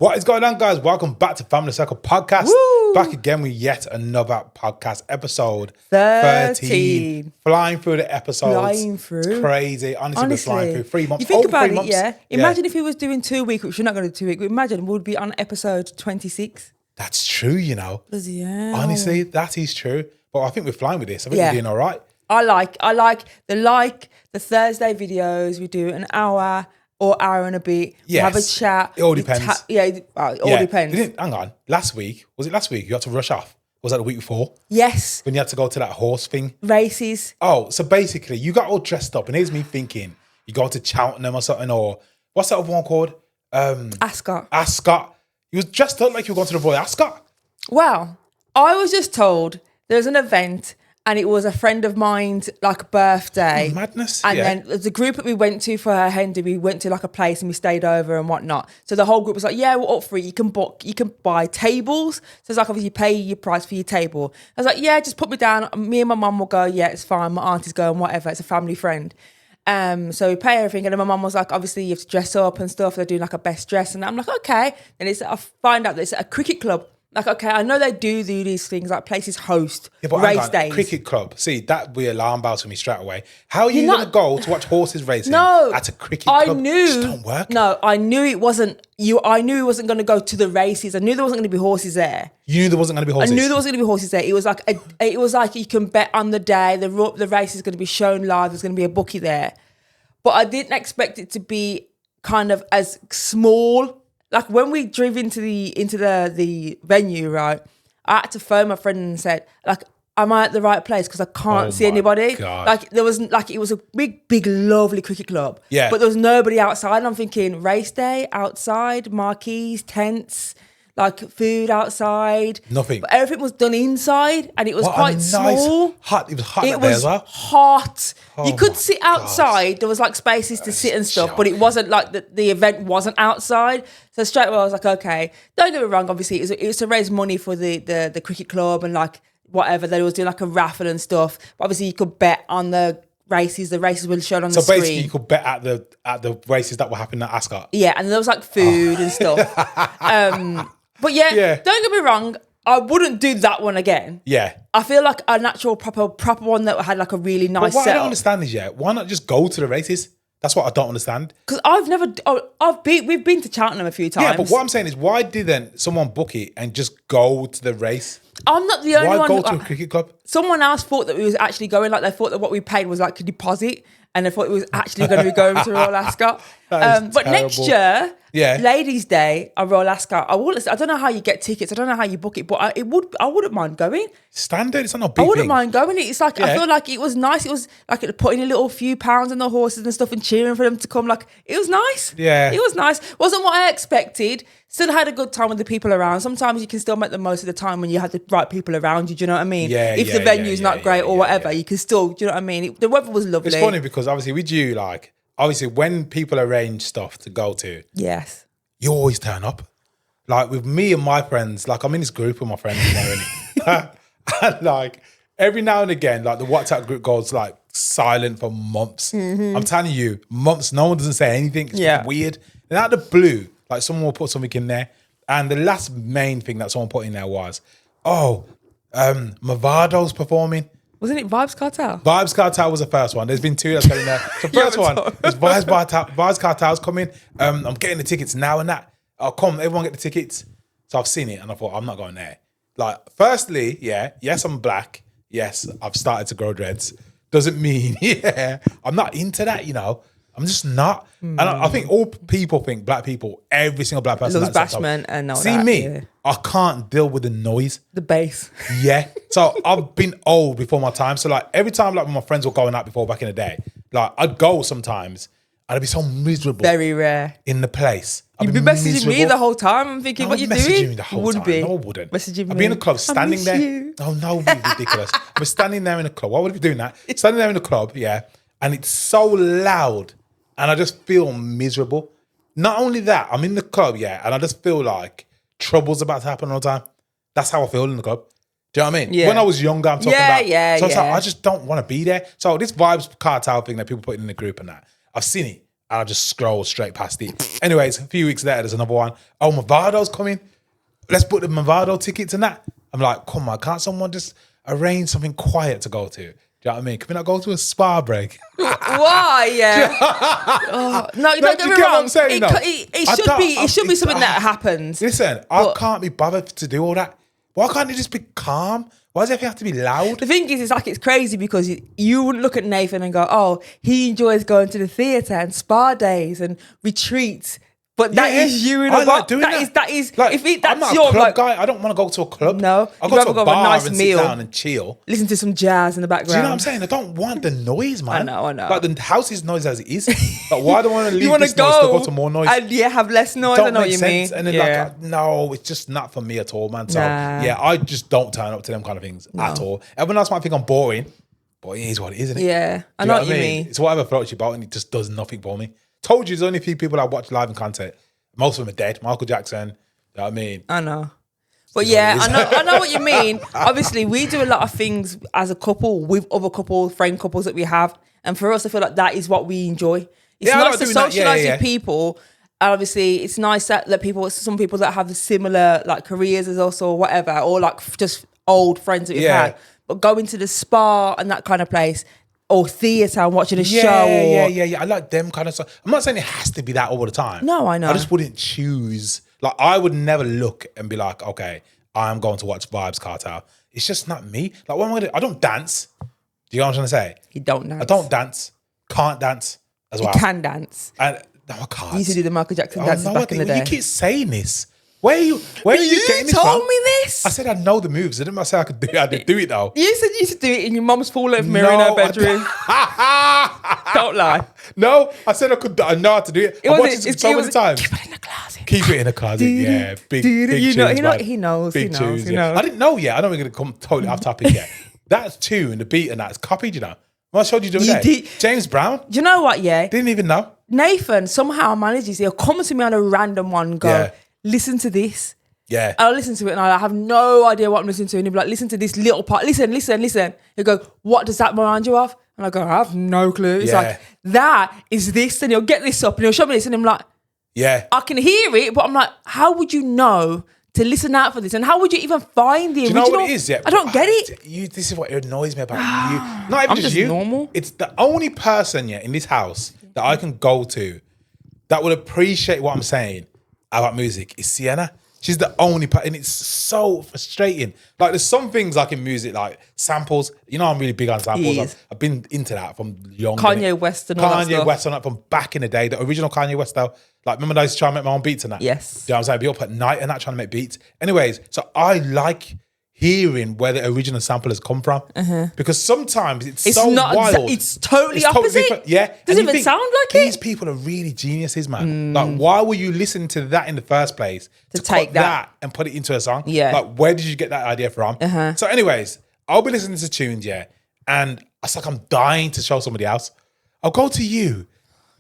What is going on, guys? Welcome back to Family Circle Podcast. Woo! Back again with yet another podcast episode 13. Flying through the episodes. Flying through. It's crazy. Honestly, we're flying through 3 months. You think about 3 it, months. yeah? Imagine if we was doing 2 weeks, which we're not going to do 2 weeks. Imagine we'd be on episode 26. That's true, you know. Bloody hell. Honestly, that is true. But I think we're flying with this. I think we're doing all right. I like the Thursday videos. We do an hour or hour and a bit. Yes. Have a chat. It all depends. It all depends. Hang on. Last week, was it last week? You had to rush off. Was that the week before? Yes. When you had to go to that horse thing? Races. Oh, so basically you got all dressed up and here's me thinking you go to Cheltenham or something, or what's that other one called? Ascot. Ascot. You was dressed up like you were going to the Royal Ascot. Well, I was just told there's an event and it was a friend of mine's like birthday. Madness. And then the group that we went to for her Hendy, we went to like a place and we stayed over and whatnot. So the whole group was like, yeah, we're up for it. You can buy tables. So it's like, obviously you pay your price for your table. I was like, yeah, just put me down. Me and my mum will go, yeah, it's fine. My auntie's going, whatever. It's a family friend. So we pay everything. And then my mum was like, obviously you have to dress up and stuff. They're doing like a best dress. And I'm like, okay. And I find out that it's at a cricket club. Like, okay, I know they do these things, like places host race days. Cricket club. See, that would be alarm bells for me straight away. How are you going to go to watch horses racing at a cricket club? I knew. Just don't work. No, I knew it wasn't you. I knew it wasn't going to go to the races. I knew there wasn't going to be horses there. You knew there wasn't going to be horses? I knew there wasn't going to be horses there. It was like you can bet on the day. The race is going to be shown live. There's going to be a bookie there. But I didn't expect it to be kind of as small. Like when we drove into the venue, right? I had to phone my friend and said, like, am I at the right place? Because I can't see anybody. God. Like there was like it was a big, lovely cricket club. Yeah. But there was nobody outside. And I'm thinking race day outside, marquees, tents, like food outside. Nothing. But everything was done inside, and it was quite small. Hot. It was hot. It was hot. You could sit outside. God. There was like spaces to sit and stuff, but it wasn't like the event wasn't outside. So straight away I was like, okay, don't get me wrong. Obviously, it was to raise money for the cricket club and like whatever. They was doing like a raffle and stuff. But obviously, you could bet on the races. The races were shown on the screen. So basically, you could bet at the races that were happening at Ascot. Yeah, and there was like food and stuff. But yeah, don't get me wrong. I wouldn't do that one again. Yeah. I feel like an actual proper one that had like a really nice But what I setup. don't understand is, why not just go to the races? That's what I don't understand. Because we've been to Cheltenham a few times. Yeah, but what I'm saying is, why didn't someone book it and just go to the race? I'm not the only one. Why go to a cricket club? Someone else thought that we was actually going, like they thought that what we paid was like a deposit, and they thought it was actually going to be going to Royal Ascot. But next year, Ladies' Day at Royal Ascot, I don't know how you get tickets. I don't know how you book it, but I wouldn't mind going. Standard, it's not a big thing. I wouldn't mind going. It's like I feel like it was nice. It was like putting a little few pounds on the horses and stuff and cheering for them to come. Like it was nice. Yeah, it was nice. Wasn't what I expected. Still had a good time with the people around. Sometimes you can still make the most of the time when you have the right people around you. Do you know what I mean? If the venue's not great or whatever, you can still. Do you know what I mean? The weather was lovely. It's funny because obviously with you, like obviously when people arrange stuff to go to, yes, you always turn up. Like with me and my friends, like I'm in this group with my friends in there, and like every now and again, like the WhatsApp group goes like silent for months. Mm-hmm. I'm telling you, months. No one doesn't say anything. It's weird. And out of the blue, like someone will put something in there, and the last main thing that someone put in there was, Mavado's performing. Wasn't it Vibes Cartel? Vibes Cartel was the first one. There's been 2 that's got in there. The first one is Vibes Cartel's coming. I'm getting the tickets now and that. I'll come, everyone get the tickets. So I've seen it and I thought, I'm not going there. Like, firstly, yes, I'm black. Yes, I've started to grow dreads. Doesn't mean, I'm not into that, you know. I'm just not. And I think all people think black people, every single black person. Loves bashment and all that. See me, I can't deal with the noise. The bass. Yeah. So I've been old before my time. So like every time like when my friends were going out before back in the day, like I'd go sometimes and I'd be so miserable. Very rare. In the place. You'd be messaging me the whole time. I'm thinking, what you doing? Messaging me the whole time. Be. No, I wouldn't. Messaging me. I'd be in the club standing there. You. Oh no, ridiculous. I'm standing there in the club. Why would I be doing that? Standing there in the club, and it's so loud. And I just feel miserable. Not only that, I'm in the club, and I just feel like trouble's about to happen all the time. That's how I feel in the club. Do you know what I mean? Yeah. When I was younger, I'm talking about. So it's like, yeah. I just don't want to be there. So this Vibes Cartel thing that people put in the group and that, I've seen it. And I just scroll straight past it. Anyways, a few weeks later, there's another one. Oh, Movado's coming. Let's book the Movado tickets and that. I'm like, come on, can't someone just arrange something quiet to go to? Do you know what I mean? Can we not go to a spa break? Why? Yeah. No, don't get me wrong. It should be something that happens. Listen, I can't be bothered to do all that. Why can't it just be calm? Why does everything have to be loud? The thing is, it's crazy because you wouldn't look at Nathan and go, oh, he enjoys going to the theatre and spa days and retreats. But that is you in a like doing that. That is like, that's I'm not your a club guy. I don't want to go to a club. No, I go to a bar nice and meal, sit down and chill. Listen to some jazz in the background. Do you know what I'm saying? I don't want the noise, man. I know. Like the house is noisy as it is. Like why do I want to leave you this noise to go to more noise? And have less noise. I know what you mean. And then no, it's just not for me at all, man. So I just don't turn up to them kind of things at all. Everyone else might think I'm boring, but it is what it is, isn't it? Yeah, I know what you mean. It's whatever floats your boat, and it just does nothing for me. Told you, there's only a few people that watch live in concert. Most of them are dead. Michael Jackson. You know what I mean? I know. But I know what you mean. Obviously, we do a lot of things as a couple with other friend couples that we have. And for us, I feel like that is what we enjoy. It's nice to socialise with people. And obviously, it's nice that some people that have similar like careers as us or whatever, or like just old friends that we've had. But going to the spa and that kind of place, or theatre and watching a show. I like them kind of stuff. I'm not saying it has to be that all the time. No, I know. I just wouldn't choose. Like, I would never look and be like, okay, I'm going to watch Vibes Cartel. It's just not me. Like, what am I going to do? I don't dance. Do you know what I'm trying to say? You don't dance. I don't dance. Can't dance as well. You can dance. And no, I can't. You used to do the Michael Jackson dances back in the day. You keep saying this. Where are you getting this from? You told me this. I said I know the moves. I didn't say I could do it. I did do it though. You said you used to do it in your mum's full-length mirror in her bedroom. Don't lie. No, I said I could. I know how to do it. I watched it so many times. Keep it in the closet. Keep it in the closet. Yeah, big tunes, he knows. Big tunes. I didn't know yet. I know we're going to come totally off topic yet. That tune, the beat and that is copied, you know. I showed you the other day. James Brown. Do you know what, Didn't even know. Nathan somehow manages, he'll come to me on a random one and go, listen to this. Yeah. And I'll listen to it and I have no idea what I'm listening to. And he'll be like, listen to this little part. Listen. He'll go, what does that remind you of? And I go, I have no clue. It's like, that is this. And he'll get this up and he'll show me this. And I'm like, I can hear it. But I'm like, how would you know to listen out for this? And how would you even find the original? Do you know what it is? Yeah, I don't get it. This is what annoys me about you. Not even just you. Normal. It's the only person in this house that I can go to that would appreciate what I'm saying about music is Sienna. She's the only person, and it's so frustrating. Like, there's some things like in music, like samples. You know, I'm really big on samples. I've been into that from young. Kanye West and all that stuff. Kanye West on that from back in the day. The original Kanye West though. Like, remember I used to try and make my own beats and that? Yes. Do you know what I'm saying? I'd be up at night and that trying to make beats. Anyways, so I like hearing where the original sample has come from. Because sometimes it's so not wild. It's totally opposite. Different. Yeah. Doesn't even sound like it. These people are really geniuses, man. Like, why were you listening to that in the first place? To take that and put it into a song? Yeah. Like, where did you get that idea from? So anyways, I'll be listening to tunes, and it's like I'm dying to show somebody else. I'll go to you,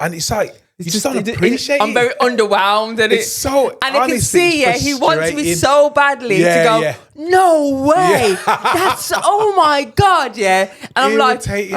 and it's like, you just don't appreciate it. I'm very underwhelmed. And it's so, and I can see, he wants me so badly to go, no way. That's, oh my God, And I'm like, man.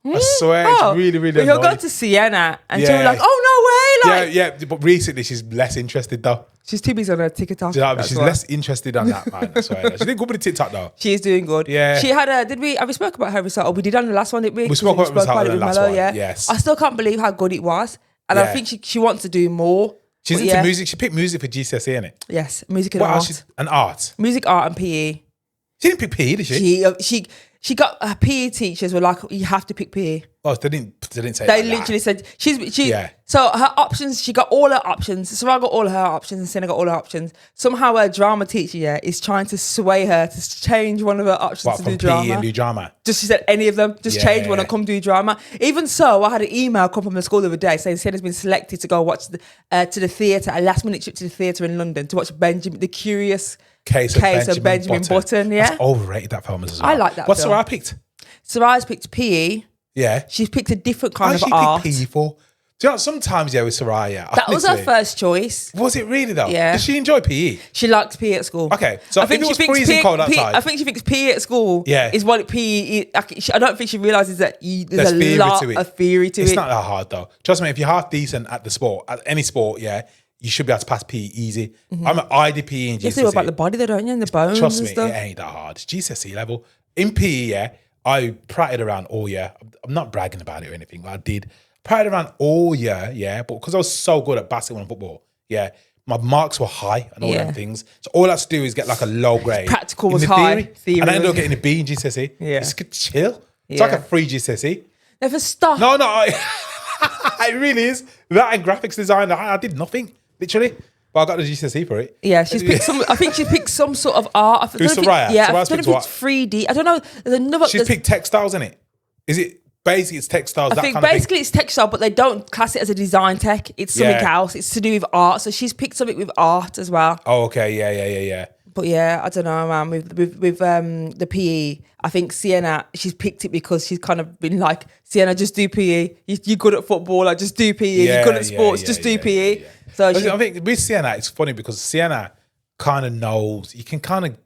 I swear, it's really, really annoying. He'll go to Sienna and she'll be like, oh, no way. Like, but recently she's less interested though. She's too busy on her TikTok. Do you know what I mean? She's less interested on that, man. I swear. She did good with the TikTok though. She is doing good. Yeah. She had have we spoke about her recital? We did on the last one, didn't we? We spoke about it on the last one, yes. I still can't believe how good it was. And I think she wants to do more. She's into music. She picked music for GCSE, innit? Yes, music and art. And art. Music, art and PE. She didn't pick PE, did she? She got her PE teachers were like, you have to pick PE. Oh, they didn't say They like literally that. said so her options, she got all her options. So I got all her options and Sienna got all her options. Somehow her drama teacher is trying to sway her to change one of her options to do drama. PE and do drama. Just she said any of them, just change one and come do drama. Even so, I had an email come from the school the other day saying Sienna's been selected to go watch to the theatre, a last minute trip to the theatre in London to watch The Curious Case of Benjamin Button. That's overrated, that film as well. I like that What's film. Sarah picked? Sarah's picked PE. Yeah. She's picked a different kind of art. Why she picked PE for? Do you know, sometimes, with Soraya, That was her honestly, first choice. Was it really though? Yeah. Did she enjoy PE? She liked PE at school. Okay, so I think if it was freezing cold outside. I think she thinks PE at school is what PE is. I don't think she realises that there's a lot of theory to it. It's not that hard though. Trust me, if you're half decent at the sport, at any sport, you should be able to pass PE easy. I did PE in GCSE. You have to know about the body though, don't you? And the bones Trust and me, stuff. it ain't that hard. It's GCSE level. In PE, I prattted around all year. I'm not bragging about it or anything, but I did. Prattted around all year, but because I was so good at basketball and football, my marks were high and all them things. So all I had to do is get like a low grade. Practical was high. Theory And I ended up getting a B in GCSE. Yeah. Just chill. It's like a free GCSE. Never stop. No, it really is. That and graphics design, I did nothing, literally. But I got the GCSE for it. Yeah, she's picked some. I think she picked some sort of art. Who's Soraya? Yeah, Soraya's I don't know if it's 3D. I don't know. There's another. She's picked textiles, innit? Is it basically it's textiles? I think basically it's textile, but they don't class it as a design tech. It's something else. It's to do with art. So she's picked something with art as well. Oh, okay, yeah. But I don't know, man. With the PE, I think Sienna, she's picked it because she's kind of been like, Sienna, just do PE. You're good at football, like just do PE. You're good at sports, just do PE. Yeah. So I think with Sienna, it's funny because Sienna kind of knows. You can kind of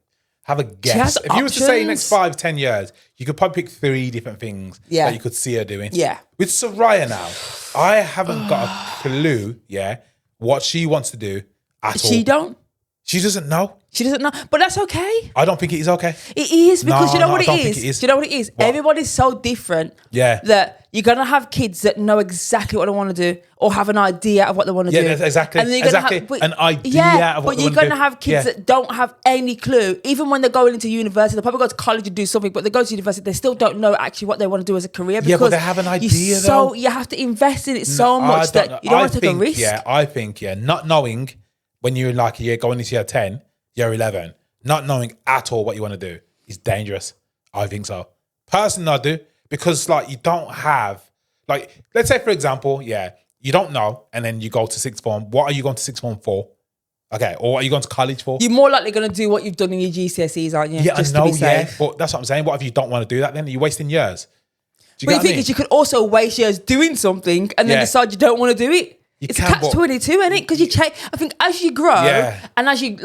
have a guess. If you were to say next 5-10 years, you could probably pick 3 different things that you could see her doing. Yeah. With Soraya now, I haven't got a clue, what she wants to do at all. She don't. She doesn't know. She doesn't know, but that's okay. I don't think it is okay. It is because you know what it think is? it is. Do you know what it is? What? Everybody's so different. Yeah. That you're gonna have kids that know exactly what they want to do or have an idea of what they want to do. Yeah, exactly. And then you're gonna Exactly. An idea of what they want to do. But you're gonna have kids that don't have any clue. Even when they're going into university, they'll probably go to college and do something, but they go to university, they still don't know actually what they want to do as a career. Yeah, but they have an idea though. So you have to invest in it so much that you don't want to take a risk. Yeah, I think, not knowing when you're in like a year going into year 10, year 11, not knowing at all what you want to do is dangerous. I think so. Personally, I do. Because like you don't have, like, let's say for example, you don't know and then you go to sixth form. What are you going to sixth form for? Okay, or are you going to college for? You're more likely going to do what you've done in your GCSEs, aren't you? Yeah, Just I know, to be safe. but that's what I'm saying. What if you don't want to do that then? You're wasting years. But the thing is, you could also waste years doing something and then decide you don't want to do it. It's catch-22, isn't it? Because you change. I think as you grow and as you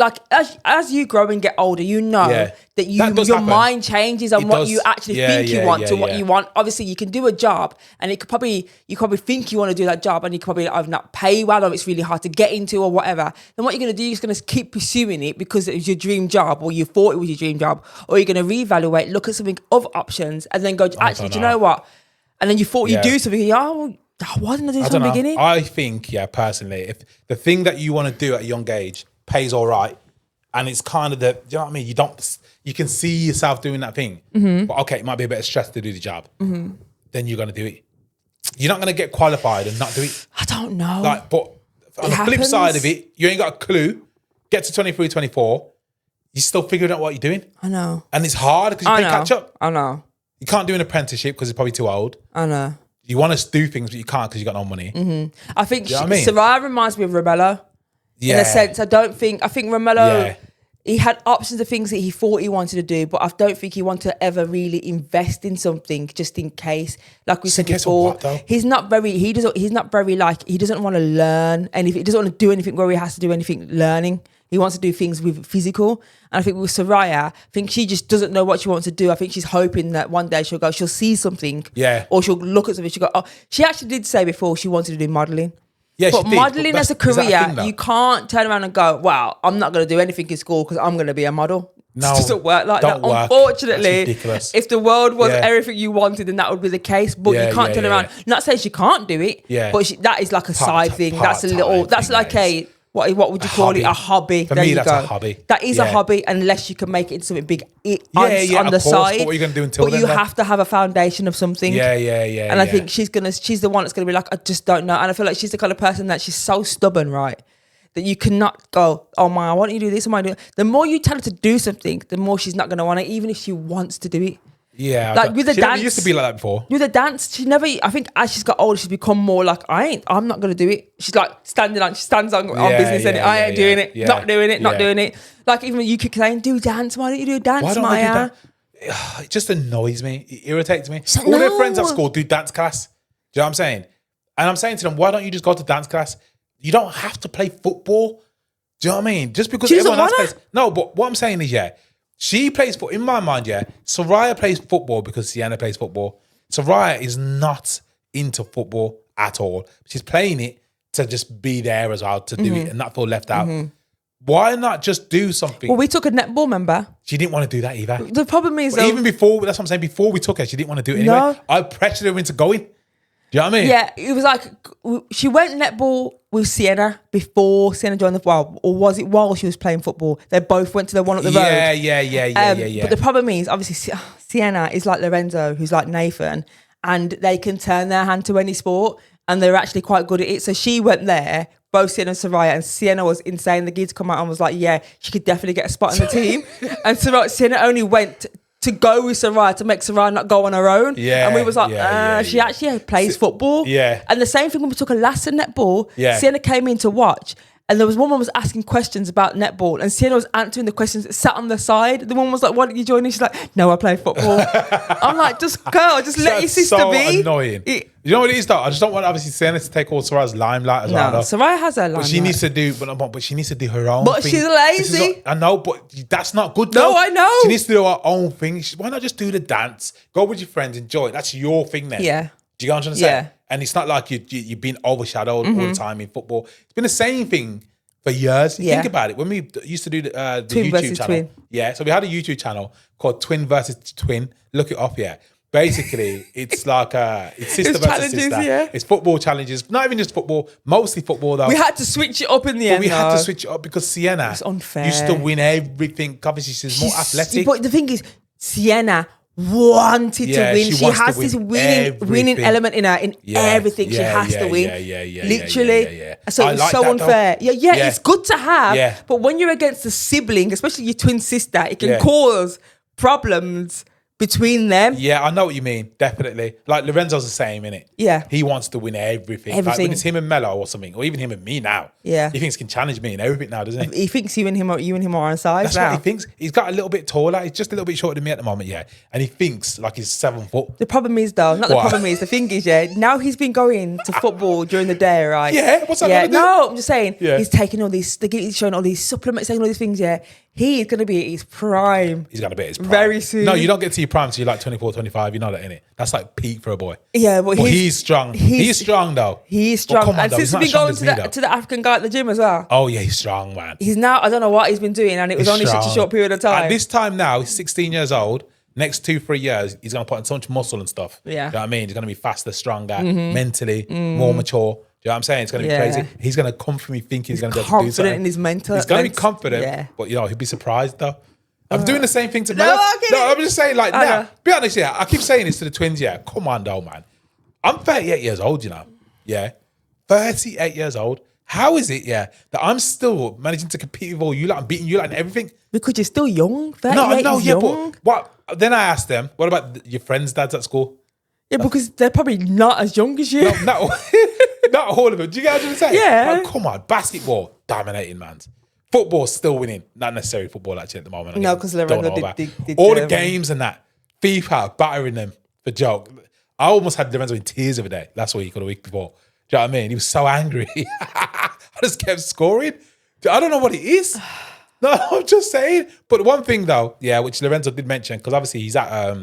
as you grow and get older, you know that your mind changes on what you actually think you want to what you want. Obviously, you can do a job and you could probably think you want to do that job and you could probably either not pay well or it's really hard to get into or whatever. Then what you're going to do is going to keep pursuing it because it was your dream job or you thought it was your dream job, or you're going to reevaluate, look at something other options and then go, actually, do you know what? And then you thought you do something, why didn't I do this from the beginning? I think, personally, if the thing that you want to do at a young age pays all right, and it's kind of you know what I mean? You can see yourself doing that thing, but okay, it might be a bit of stress to do the job. Then you're going to do it. You're not going to get qualified and not do it. I don't know. But on the flip side of it, you ain't got a clue. Get to 23, 24, you're still figuring out what you're doing. I know. And it's hard because you can't catch up. I know. You can't do an apprenticeship because it's probably too old. I know. You want to do things, but you can't because you got no money. I think Soraya Soraya reminds me of Romello. In a sense, I think Romello, he had options of things that he thought he wanted to do, but I don't think he wanted to ever really invest in something just in case. Like we said before, he doesn't want to learn anything. He doesn't want to do anything where he has to do anything learning. He wants to do things with physical. And I think with Soraya, I think she just doesn't know what she wants to do. I think she's hoping that one day she'll see something. Yeah. Or she'll look at something, she'll go, oh, she actually did say before she wanted to do modeling. Yeah, but modeling as a career, you can't turn around and go, wow, I'm not going to do anything in school because I'm going to be a model. No, it doesn't work like that. Work. Unfortunately, if the world was everything you wanted, then that would be the case. But you can't turn around. Not saying she can't do it, but that is like a side thing. That's a little, that's like a, what would you call it? A hobby. For me, that's a hobby. That is a hobby unless you can make it into something big on the side. But what are you going to do until then? But you have to have a foundation of something. Yeah. And I think she's the one that's going to be like, I just don't know. And I feel like she's the kind of person that she's so stubborn, right? That you cannot go, oh my, why don't you do this? The more you tell her to do something, the more she's not going to want it, even if she wants to do it. Yeah, like with the dance, she used to be like that before. With the dance, she never. I think as she's got older, she's become more like I'm not gonna do it. She's like she stands on business, and I ain't doing it, not doing it, not doing it. Like even you keep saying, do dance. Why don't you do dance, why don't Maya? It just annoys me. It irritates me. All their friends at school do dance class. Do you know what I'm saying? And I'm saying to them, why don't you just go to dance class? You don't have to play football. Do you know what I mean? Just because She doesn't everyone else wanna? plays. No, but what I'm saying is, she plays football. In my mind, Soraya plays football because Sienna plays football. Soraya is not into football at all. She's playing it to just be there as well, to do it and not feel left out. Why not just do something? Well, we took a netball, member. She didn't want to do that either. The problem is, But even before, that's what I'm saying, before we took her, she didn't want to do it anyway. No. I pressured her into going. Do you know what I mean? yeah, it was like she went netball with Sienna before Sienna joined or was it while she was playing football? They both went to the one up the road. Yeah. But the problem is, obviously, Sienna is like Lorenzo, who's like Nathan, and they can turn their hand to any sport, and they're actually quite good at it. So she went there, both Sienna and Soraya, and Sienna was insane. The kids come out and was like, yeah, she could definitely get a spot in the team. And Sienna only went to go with Soraya to make Soraya not go on her own. Yeah, and we was like, she yeah. actually plays football. Yeah. And the same thing when we took a last in netball, Yeah. Sienna came in to watch. And there was one woman was asking questions about netball, and Sienna was answering the questions that sat on the side. The one was like, why don't you join in? She's like, no, I play football. I'm like, just girl, just let your sister so be. Annoying. You know what it is though? I just don't want obviously Sienna to take all Soraya's limelight as well. No, Soraya has her limelight. But she needs to do, but she needs to do her own But thing. she's lazy. I know, but that's not good though. No, I know. She needs to do her own thing. Why not just do the dance? Go with your friends, enjoy it. That's your thing then. Yeah. Do you know what I'm trying to say? Yeah. And it's not like you've been overshadowed all the time in football. It's been the same thing for years. Yeah. Think about it. When we used to do the Twin YouTube versus channel. Twin. Yeah. So we had a YouTube channel called Twin versus Twin. Look it up, yeah. Basically, it's like it's sister It's versus challenges, sister. yeah. It's football challenges. Not even just football, mostly football though. We had to switch it up in the But end. we had to though. switch it up because Sienna unfair. used to win everything. Obviously, she's more athletic. But the thing is, Sienna wanted Yeah, to win. she She wants to has win this winning everything. element in her. In everything, she has to win. Literally. Yeah. So I it's like so that, though. unfair. Yeah, it's good to have. Yeah. But when you're against a sibling, especially your twin sister, it can Yeah. cause problems between them. Yeah, I know what you mean. Definitely. Like Lorenzo's the same, innit? Yeah. He wants to win everything. Like Everything. when it's him and Mello or something, or even him and me now. Yeah. He thinks he can challenge me in everything now, doesn't he? He thinks you and him are on size That's now. what he thinks. He's got a little bit taller. He's just a little bit shorter than me at the moment, yeah. And he thinks like he's 7 foot. The problem is though, not the What? problem is, the thing is, now he's been going to football during the day, right? Yeah, what's that gonna do? No, I'm just saying, Yeah. he's taking all these, he's showing all these supplements, taking all these things, He's going to be at his prime. He's going to be at his prime. Very soon. No, you don't get to your prime until you're like 24, 25. You know that, innit? That's like peak for a boy. Yeah, but he's strong. He's strong, though. He's But strong. come on, And though, since he's he's not been as strong going as me, to the African guy at the gym as well. Oh, yeah, he's strong, man. He's now, I don't know what he's been doing, and it was He's only such a strong. short period of time. At this time now, he's 16 years old. Next 2-3 years, he's going to put on so much muscle and stuff. Yeah. You know what I mean? He's going to be faster, stronger, mentally, more mature. Do you know what I'm saying? It's going to be crazy. He's going to come for me thinking he's going to be able to do confident something. in his mental. He's going to be confident, Yeah. but you know, he'll be surprised though. I'm doing the same thing to No, Mel. I get No, it. I'm just saying like I now. know. Be honest, yeah. I keep saying this to the twins, yeah. Come on though, man. I'm 38 years old, you know. Yeah. 38 years old. How is it, yeah, that I'm still managing to compete with all you lot and beating you lot and everything? Because you're still young. 38 No, is yeah, young. but what? Then I asked them, what about your friends' dads at school? Yeah, because they're probably not as young as you. Not all of them. Do you get what I'm saying? Yeah. Like, come on, basketball dominating, man. Football still winning. Not necessarily football actually at the moment. No, 'cause Lorenzo did all the games and that. FIFA battering them for joke. I almost had Lorenzo in tears of a day last week or the week before. Do you know what I mean? He was so angry. I just kept scoring. I don't know what it is. No, I'm just saying. But one thing though, yeah, which Lorenzo did mention, because obviously he's at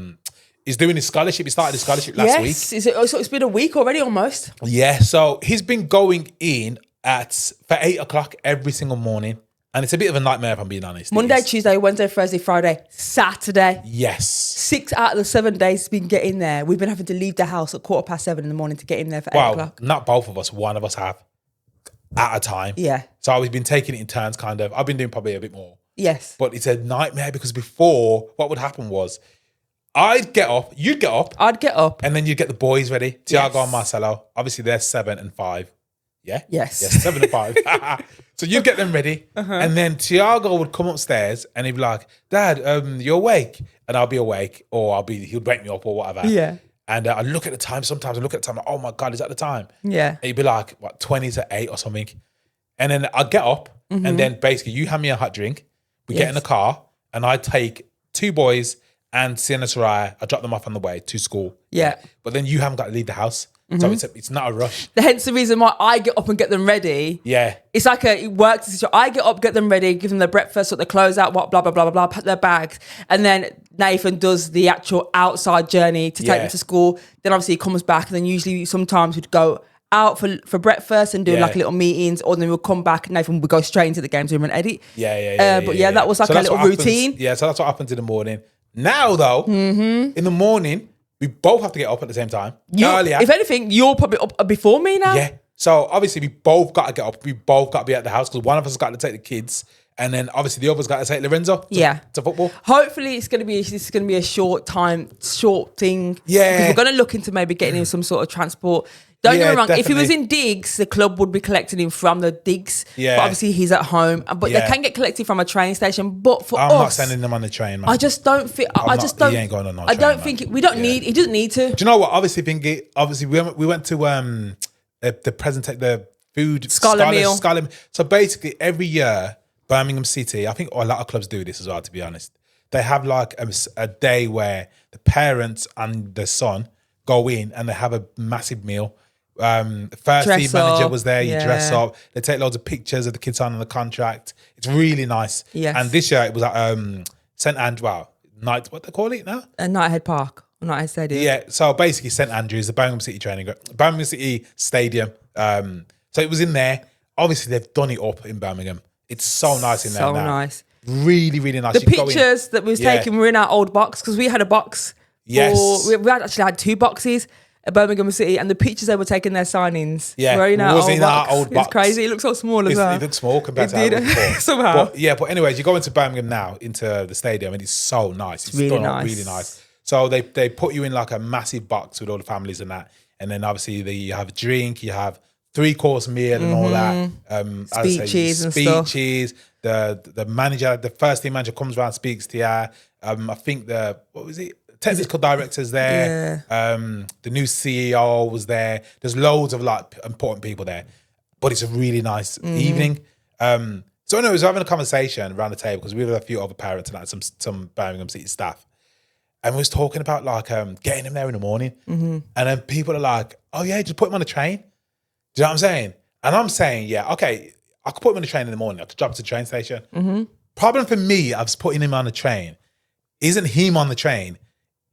he's doing his scholarship. He started his scholarship last week. Yes, it's been a week already almost. Yeah, so he's been going in for 8 o'clock every single morning. And it's a bit of a nightmare if I'm being honest. Monday, Tuesday, Wednesday, Thursday, Friday, Saturday. Yes. 6 out of the 7 days he's been getting there. We've been having to leave the house at 7:15 in the morning to get in there for 8 Well, o'clock. not both of us. One of us have at a time. Yeah. So we've been taking it in turns, kind of. I've been doing probably a bit more. Yes. But it's a nightmare because before, what would happen was I'd get up, you'd get up, I'd get up. and then you'd get the boys ready. Tiago Yes. and Marcelo. Obviously, they're 7 and 5. Yeah? Yes. Yes, 7 and 5. So you'd get them ready. And then Tiago would come upstairs and he'd be like, Dad, you awake? And I'll be awake, or he'll wake me up or whatever. Yeah. And I look at the time. Sometimes I look at the time, like, oh my God, is that the time? Yeah. And he'd be like, what, 20 to 8 or something. And then I'd get up and then basically you hand me a hot drink. We get in the car and I take 2 boys and Sienna Soraya. I drop them off on the way to school. Yeah. But then you haven't got to leave the house. So it's not a rush. Hence the reason why I get up and get them ready. Yeah. It's like it works. I get up, get them ready, give them their breakfast, sort their clothes out, what blah blah blah blah blah, pack their bags, and then Nathan does the actual outside journey to take them to school. Then obviously he comes back, and then usually sometimes we'd go out for breakfast and do like little meetings, or then we'll come back and Nathan would go straight into the games room and edit. But that was like a little routine. Yeah, so that's what happens in the morning. Now though, in the morning, we both have to get up at the same time. Earlier. If anything, you're probably up before me now. Yeah. So obviously we both got to get up. We both got to be at the house because one of us has got to take the kids, and then obviously the other's got to take Lorenzo to football. Hopefully this is gonna be a short thing. Yeah. Because we're gonna look into maybe getting him some sort of transport. Don't get me wrong. Definitely. If he was in digs, the club would be collecting him from the digs. Yeah. But obviously he's at home. But they can get collected from a train station. But for I'm us, not sending them on the train, man. I just don't think. He ain't going on no I train, don't man. think we don't need. He doesn't need to. Do you know what? Obviously, we went to the food Scholar meal. So basically, every year, Birmingham City, I think a lot of clubs do this as well. To be honest, they have like a day where the parents and the son go in and they have a massive meal. First team manager was there. You dress up. They take loads of pictures of the kids signing the contract. It's really nice. Yes. And this year it was at St Andrews. Wow, what they call it now? Nighthead Park, Nighthead Stadium. Yeah. So basically, St Andrews, the Birmingham City Birmingham City Stadium. So it was in there. Obviously, they've done it up in Birmingham. It's so nice in there now. So nice. Really, really nice. The pictures that we was taking were in our old box because we had a box. Yes. We actually had 2 boxes at Birmingham City, and the pictures they were taking their signings were in our old box. It's crazy. It looks so small as well. It looks small compared to how it was before. Somehow. But anyways, you go into Birmingham now, into the stadium, and it's so nice. It's really done nice. Up really nice. So they put you in like a massive box with all the families and that. And then obviously you have a drink, you have 3-course meal and all that. Speeches and stuff. The manager, the first team manager comes around, speaks to you. I think technical director's there. The new CEO was there. There's loads of like important people there. But it's a really nice evening. So anyway, I was having a conversation around the table because we had a few other parents and like some Birmingham City staff. And we was talking about like getting him there in the morning. And then people are like, oh yeah, just put him on the train. Do you know what I'm saying? And I'm saying, yeah, okay, I could put him on the train in the morning. I could drop to the train station. Problem for me, I was putting him on the train. Isn't him on the train.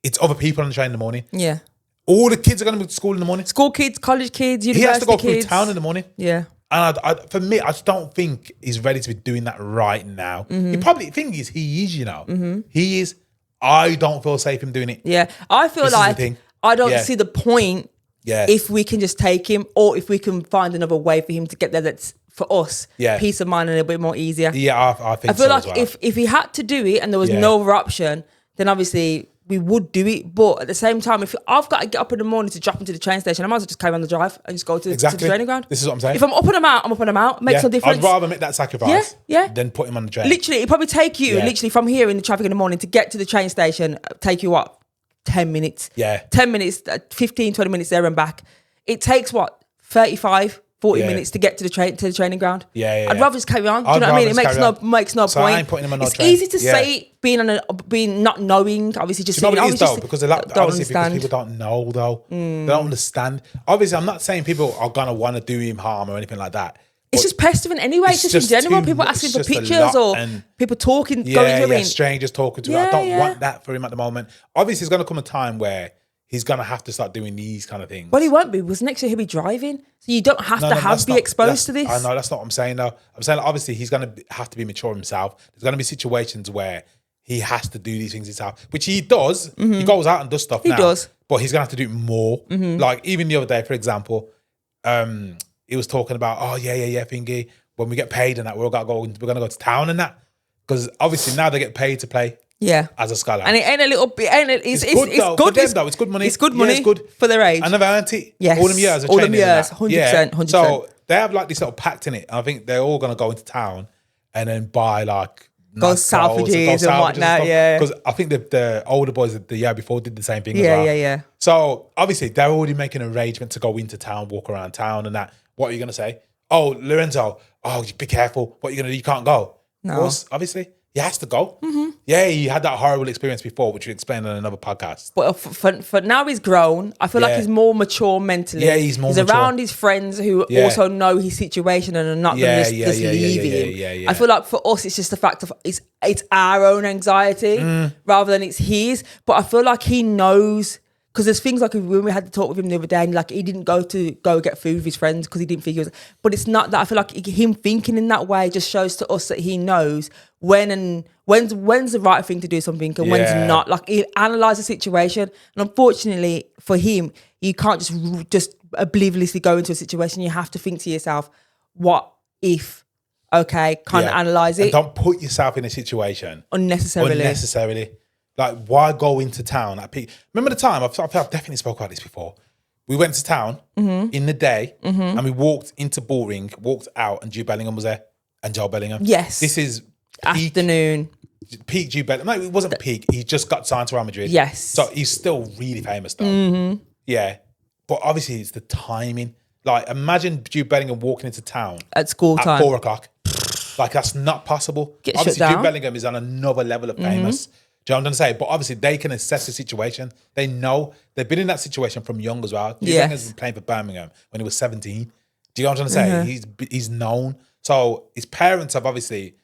It's other people on the train in the morning. Yeah. All the kids are going to be to school in the morning. School kids, college kids, university kids. He has to go through town in the morning. Yeah. And for me, I just don't think he's ready to be doing that right now. He probably, the thing is, he is, you know. He is. I don't feel safe him doing it. Yeah. I feel like I don't see the point if we can just take him or if we can find another way for him to get there that's for us, peace of mind and a bit more easier. Yeah, I think so. I feel like as well. if he had to do it and there was no other option, then obviously we would do it. But at the same time, if I've got to get up in the morning to drop him to the train station, I might as well just carry on the drive and just go to the training ground. This is what I'm saying. If I'm up and I'm out, I'm up and I'm out. Makes no difference. I'd rather make that sacrifice than put him on the train. Literally, it'd probably take you literally from here in the traffic in the morning to get to the train station, take you what? 10 minutes. Yeah. 10 minutes, 15, 20 minutes there and back. It takes what? 35, 40 minutes to get to the training ground. I'd rather just carry on. Do you know what I mean? It makes no so point. I ain't putting him on no it's train. easy to say being not knowing, obviously just you know saying, what it is though? Because obviously understand. because people don't know though. They don't understand. Obviously, I'm not saying people are gonna want to do him harm or anything like that. It's just pestering anyway. It's just in general. People asking for pictures or people talking, going to strangers talking to him. I don't want that for him at the moment. Obviously, there's going to come a time where he's going to have to start doing these kind of things. Well, he won't be because next year he'll be driving. So you don't have to be exposed to this. I know, that's not what I'm saying though. I'm saying like, obviously he's going to have to be mature himself. There's going to be situations where he has to do these things himself, which he does. He goes out and does stuff now. He does. But he's going to have to do it more. Like even the other day, for example, he was talking about, thingy, when we get paid and that, we're going to go to town and that. Because obviously now they get paid to play as a scholar. And it ain't a little bit, it's good. It's good. For them, though. It's good money. It's good money it's good. for their age. I never earned it. Yes. All them years of all training. All them years, 100%, 100%. So they have like this little pact in it. I think they're all going to go into town and then buy like go salvages and whatnot, Because I think the older boys the year before did the same thing as well. Yeah. So obviously they're already making an arrangement to go into town, walk around town and that. What are you going to say? Oh, Lorenzo, be careful. What are you going to do? You can't go. No. Of course, obviously, he has to go. Yeah, he had that horrible experience before, which we explained on another podcast. But for now he's grown. I feel like he's more mature mentally. Yeah, he's more mature. Around his friends who also know his situation and are not going to just leave him. I feel like for us, it's just the fact of it's our own anxiety rather than it's his. But I feel like he knows, because there's things like when we had to talk with him the other day, and like he didn't go get food with his friends because he didn't think he was. But it's not that. I feel like him thinking in that way just shows to us that he knows when's the right thing to do something and when's not. Like he analyses the situation, and unfortunately for him, you can't just obliviously go into a situation. You have to think to yourself, what if? Okay, kind of analyse it. And don't put yourself in a situation unnecessarily. Like, why go into town at peak? Remember the time, I've definitely spoke about this before. We went to town in the day and we walked into Bullring, walked out, and Jude Bellingham was there and Joe Bellingham. Yes. This is peak, afternoon. Peak Jude Bellingham. No, it wasn't peak. He just got signed to Real Madrid. Yes. So he's still really famous though. Yeah. But obviously it's the timing. Like, imagine Jude Bellingham walking into town at school time. At 4 o'clock. Like, that's not possible. Obviously, Jude Bellingham is on another level of famous. Do you know what I'm trying to say? But obviously, they can assess the situation. They know. They've been in that situation from young as well. Jude Bellingham's been playing for Birmingham when he was 17. Do you know what I'm trying to say? He's known. So his parents have obviously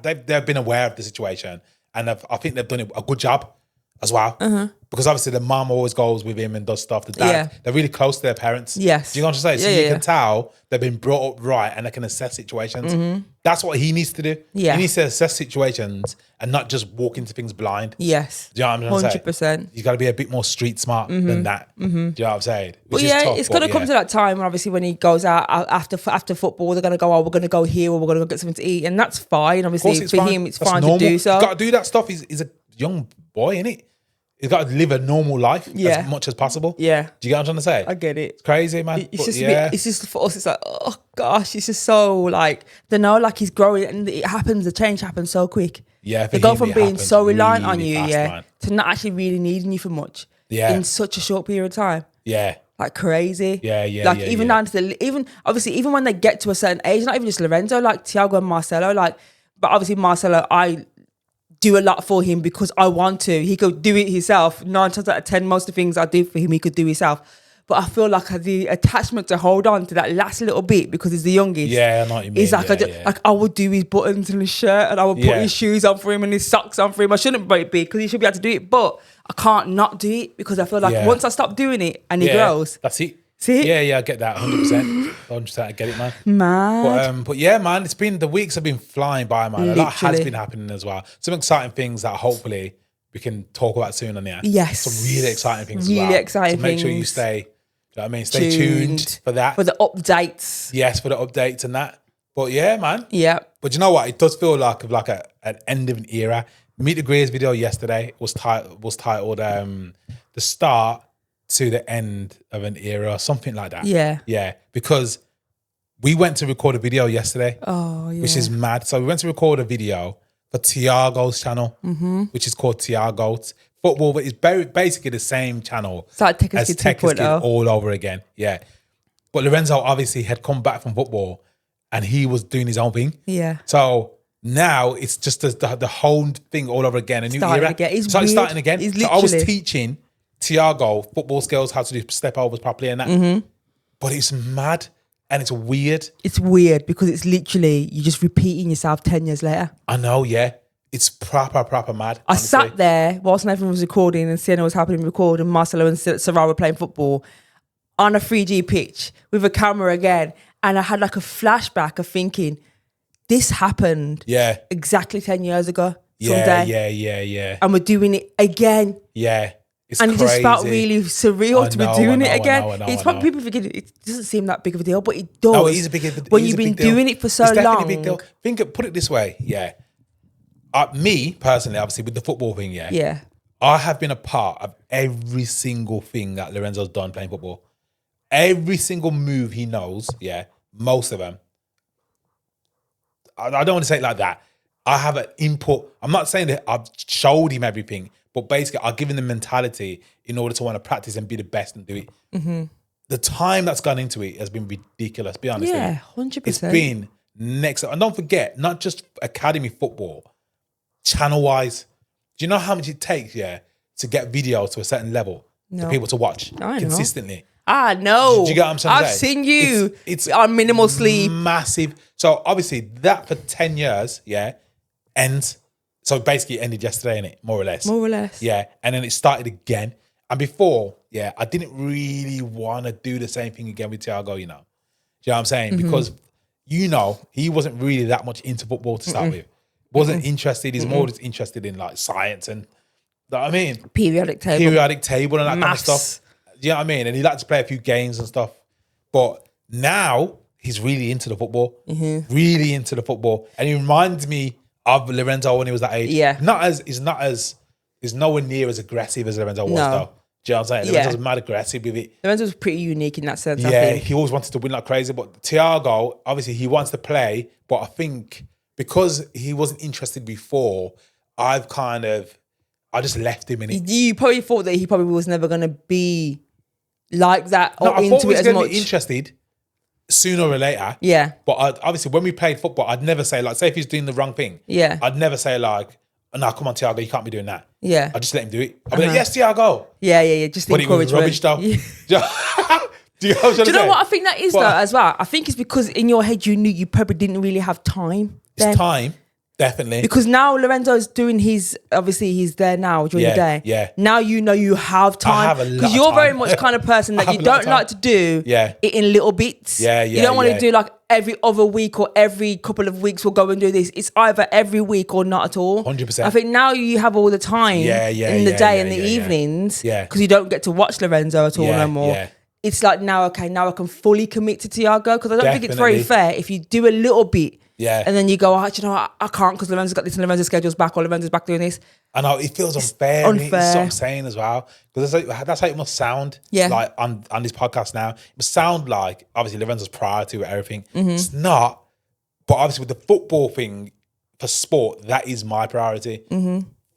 they've been aware of the situation, and I think they've done a good job as well. Because obviously the mum always goes with him and does stuff. The dad, they're really close to their parents. Yes. Do you know what I'm saying? So you can tell they've been brought up right and they can assess situations. That's what he needs to do. Yeah. He needs to assess situations and not just walk into things blind. Yes. Do you know what I'm saying? 100%. You've got to be a bit more street smart than that. Do you know what I'm saying? Which is tough, it's going to come to that time when obviously when he goes out after football, they're going to go, we're going to go here or we're going to go get something to eat. And that's fine. Obviously for him, it's fine to do so. He's got to do that stuff. He's a young boy, innit? He's got to live a normal life as much as possible. Yeah. Do you get what I'm trying to say? I get it. It's crazy, man. It's just a bit, it's just for us, it's like, oh gosh, it's just so like, they know, like he's growing and it happens, the change happens so quick. Yeah. They go from being so reliant on you, fast, to not actually really needing you for much. Yeah. In such a short period of time. Yeah. Like crazy. Yeah. Like even down to even when they get to a certain age, not even just Lorenzo, like Thiago and Marcelo, like, but obviously Marcelo, I do a lot for him because I want to. He could do it himself. 9 times out of 10, most of the things I do for him, he could do himself. But I feel like the attachment to hold on to that last little bit because he's the youngest. Yeah, I know what you mean. It's like, like I would do his buttons and his shirt and I would put his shoes on for him and his socks on for him. I shouldn't be because he should be able to do it, but I can't not do it because I feel like once I stop doing it and he grows. That's it. See? Yeah, I get that 100%. 100%, I get it, man. Mad. But yeah, man, the weeks have been flying by, man. A lot has been happening as well. Some exciting things that hopefully we can talk about soon on the air. Yes. Some really exciting things really as well. exciting so make sure you stay, you know what I mean? Stay tuned for that. For the updates. Yes, for the updates and that. But yeah, man. Yeah. But you know what? It does feel like an end of an era. Meet the Greers video yesterday was titled The Start to the End of an Era or something like that. Yeah. Yeah. Because we went to record a video yesterday. Oh, yeah. Which is mad. So we went to record a video for Thiago's channel, which is called Thiago's Football, but it's basically the same channel as Tech Kid all over again. Yeah. But Lorenzo obviously had come back from football and he was doing his own thing. Yeah. So now it's just the whole thing all over again. A new era. It's starting again. It's so I was teaching Thiago football skills, how to do step overs properly and that. But it's mad and it's weird. It's weird because it's literally you're just repeating yourself 10 years later. I know, yeah. It's proper mad. I sat there whilst Nathan was recording and Sienna was helping him record and Marcelo and Sarah were playing football on a 3G pitch with a camera again. And I had like a flashback of thinking, this happened exactly 10 years ago someday. Yeah. And we're doing it again. Yeah. It's and crazy. It just felt really surreal to be doing it again. It's probably know. People forget it doesn't seem that big of a deal, but it does. No, it is a big deal. When you've been doing it for so long. It's definitely a big deal. Put it this way, me personally, obviously, with the football thing, Yeah. I have been a part of every single thing that Lorenzo's done playing football. Every single move he knows, most of them. I don't want to say it like that. I have an input. I'm not saying that I've showed him everything, but basically I've given him mentality in order to want to practice and be the best and do it. The time that's gone into it has been ridiculous, be honest. Yeah, 100%. It's been next. And don't forget, not just academy football. channel-wise. Do you know how much it takes, to get video to a certain level for people to watch consistently? No. Do you get what I'm saying? I've seen you it's on minimal sleep. Massive. So obviously that for 10 years, ends. So basically it ended yesterday, innit? More or less. Yeah. And then it started again. And before, I didn't really want to do the same thing again with Thiago, you know. Do you know what I'm saying? Because, he wasn't really that much into football to start with. Wasn't interested. He's more just interested in like science and, you know what I mean? Periodic table and that kind of stuff. Do you know what I mean? And he liked to play a few games and stuff. But now he's really into the football. Really into the football. And he reminds me of Lorenzo when he was that age. Yeah. He's nowhere near as aggressive as Lorenzo was though. Do you know what I'm saying? Lorenzo's mad aggressive with it. Lorenzo's pretty unique in that sense, I think. He always wanted to win like crazy. But Thiago, obviously he wants to play, but I think because he wasn't interested before, I just left him in it. You probably thought that he probably was never going to be like that or I thought he was into it as much. Be interested sooner or later. Yeah. But obviously when we played football, I'd never say like, say if he's doing the wrong thing. Yeah. I'd never say like, no, come on, Thiago, you can't be doing that. Yeah. I'd just let him do it. I'd be like, yes, Thiago. Yeah. Just but encouragement. It was rubbish though. Do you know what I think that is though as well? I think it's because in your head you knew you probably didn't really have time. It's time. Definitely. Because now Lorenzo's doing obviously he's there now during the day. Yeah. Now you know you have time. Because you're very much kind of person that you don't like to do it in little bits. Yeah. You don't want to do like every other week or every couple of weeks we'll go and do this. It's either every week or not at all. 100%. I think now you have all the time in the day and the evenings. Because you don't get to watch Lorenzo at all no more. Yeah. It's like now I can fully commit to Thiago because I don't think it's very fair if you do a little bit. Yeah. And then you go, I can't because Lorenzo's got this and Lorenzo's schedule's back or Lorenzo's back doing this. I know, it feels unfair. That's what I'm saying as well. Because that's how it must sound. Yeah. Like on this podcast now. It must sound like, obviously, Lorenzo's priority with everything. It's not. But obviously with the football thing, for sport, that is my priority.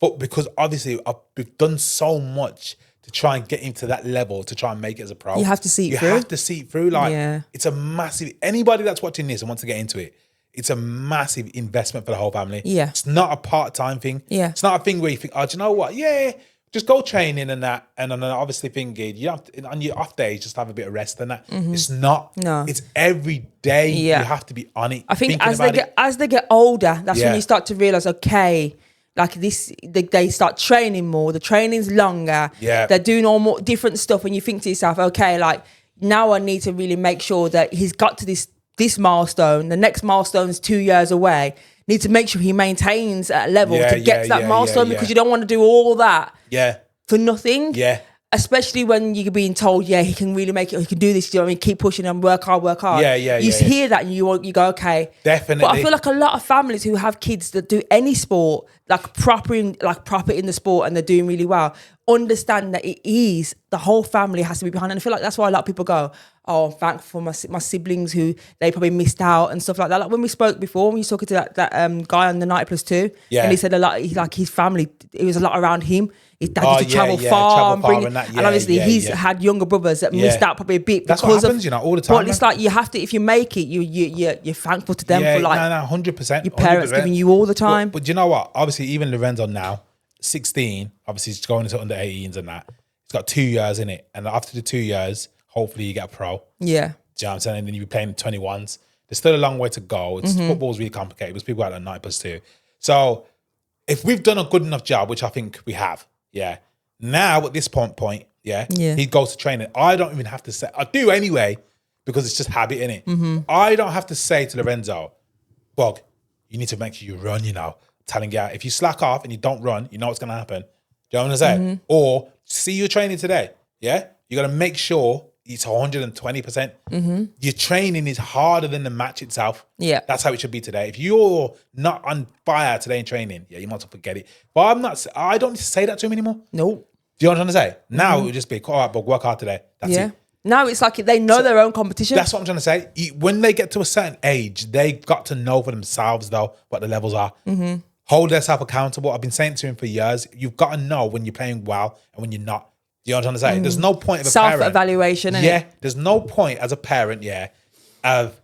But because obviously we've done so much to try and get him to that level, to try and make it as a pro. You have to see it through. You have to see it through. Like, it's a massive, anybody that's watching this and wants to get into it, it's a massive investment for the whole family. Yeah. It's not a part-time thing. Yeah. It's not a thing where you think, do you know what? Yeah, just go training and that. And then obviously thinking, you have to, on your off days, just have a bit of rest and that. It's not. No. It's every day. Yeah. You have to be on it. I think as they get older, that's when you start to realise, okay, like this, they start training more. The training's longer. Yeah. They're doing all more different stuff. And you think to yourself, okay, like now I need to really make sure that he's got to this milestone. The next milestone's 2 years away. Need to make sure he maintains at a level to get to that milestone because you don't want to do all that for nothing. Yeah. Especially when you're being told, he can really make it, he can do this, you know what I mean? Keep pushing and work hard. You hear that and you go, okay. Definitely. But I feel like a lot of families who have kids that do any sport, like proper in the sport and they're doing really well, understand that it is, the whole family has to be behind. And I feel like that's why a lot of people go, oh, I'm thankful for my siblings who they probably missed out and stuff like that. Like when we spoke before, when you were talking to that guy on the 90+2, and he said a lot, like his family, it was a lot around him. His dad used to travel far and bring, and obviously he's had younger brothers that missed out probably a bit. That's what happens, all the time. But it's like you have to, if you make it, you're thankful to them for like 100%. Your parents 100%. giving you all the time. But you know what? Obviously, even Lorenzo now, 16, obviously he's going into under 18s and that. He's got 2 years in it, and after the 2 years, hopefully you get a pro. Yeah. Do you know what I'm saying? And then you'll be playing 21s. There's still a long way to go. Football's really complicated because people are at 9+2. So if we've done a good enough job, which I think we have, now at this point, he goes to training. I don't even have to say, I do anyway, because it's just habit, innit? I don't have to say to Lorenzo, Bog, you need to make sure you run, telling you, if you slack off and you don't run, you know what's going to happen. Do you know what I'm saying? Or see you training today, you got to make sure it's 120%. Your training is harder than the match itself. Yeah. That's how it should be today. If you're not on fire today in training, you might as well forget it. But I don't need to say that to him anymore. Nope. Do you know what I'm trying to say? Now it would just be, all right, but work hard today. That's it. Now it's like they know their own competition. That's what I'm trying to say. When they get to a certain age, they've got to know for themselves, though, what the levels are. Hold themselves accountable. I've been saying to him for years, you've got to know when you're playing well and when you're not. You know what I'm trying to say? There's no point of a parent. Self-evaluation. There's no point as a parent, of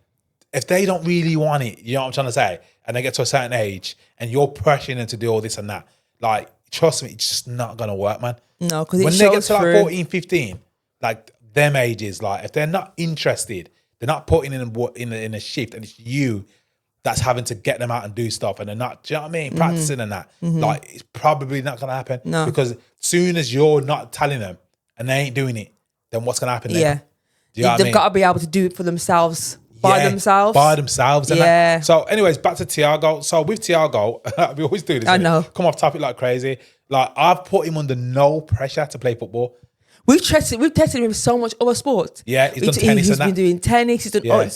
if they don't really want it, you know what I'm trying to say? and they get to a certain age, and you're pressuring them to do all this and that. Like, trust me, it's just not gonna work, man. No, because when they get to like 14, 15, like them ages, like if they're not interested, they're not putting in a shift, and it's you that's having to get them out and do stuff, and they're not, do you know what I mean? Practicing and that. Like, it's probably not gonna happen. No. Because soon as you're not telling them and they ain't doing it, then what's gonna happen then? Yeah. Do you know what I They've mean? got to be able to do it for themselves. By themselves. And yeah. that. So anyways, back to Thiago. So with Thiago, we always do this. I know. Come off topic like crazy. Like, I've put him under no pressure to play football. We've tested him with so much other sports. Yeah, he's done tennis and that. He's been doing tennis. He's done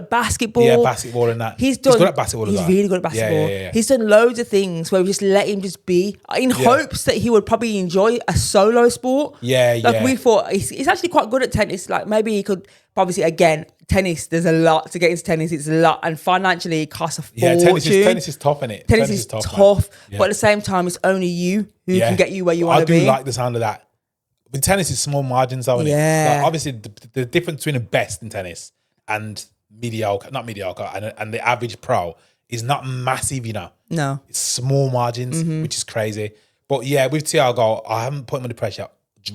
basketball. Yeah, basketball and that. He's good at basketball as well. He's really good at basketball. Yeah. He's done loads of things where we just let him just be in hopes that he would probably enjoy a solo sport. Like we thought, he's actually quite good at tennis. Like maybe he could, obviously, again, tennis, there's a lot to get into tennis. It's a lot. And financially, it costs a fortune. Yeah, tennis is tough, innit? Tennis is tough. But at the same time, it's only you who can get you where you want to be. I do like the sound of that. With tennis, it's small margins, though, isn't it? Like, obviously, the difference between the best in tennis and not mediocre, and the average pro is not massive, you know. No. It's small margins, which is crazy. But yeah, with Thiago, I haven't put him under pressure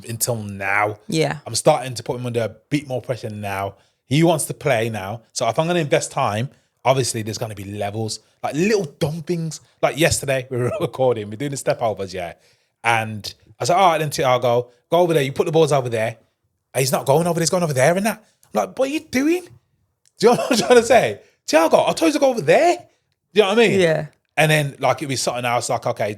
until now. Yeah. I'm starting to put him under a bit more pressure now. He wants to play now. So if I'm going to invest time, obviously there's going to be levels, like little dumpings. Like yesterday, we were recording, we're doing the step overs, and I said, all right, then Thiago, go over there. You put the balls over there. And he's not going over there. He's going over there and that. I'm like, what are you doing? Do you know what I'm trying to say? Thiago, I told you to go over there. Do you know what I mean? Yeah. And then like it was something else, like, okay,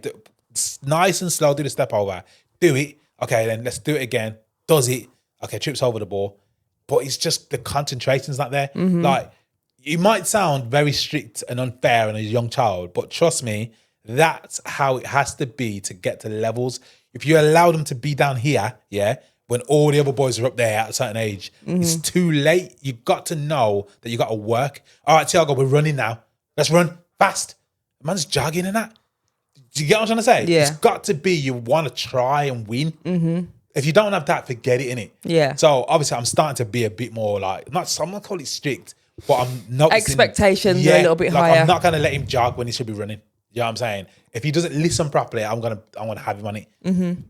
nice and slow, do the step over. Do it. Okay, then let's do it again. Does it. Okay, trips over the ball. But it's just the concentration's not there. Like, it might sound very strict and unfair on a young child, but trust me, that's how it has to be to get to levels. If you allow them to be down here, when all the other boys are up there at a certain age, it's too late. You got to know that you got to work. All right, Thiago, we're running now. Let's run fast. The man's jogging and that. Do you get what I'm trying to say? Yeah. It's got to be you want to try and win. If you don't have that, forget it, innit? Yeah. So obviously, I'm starting to be a bit more like, I'm not call it strict, but I'm noticing expectations are a little bit higher. I'm not going to let him jog when he should be running. You know what I'm saying? If he doesn't listen properly, I'm gonna have him on it.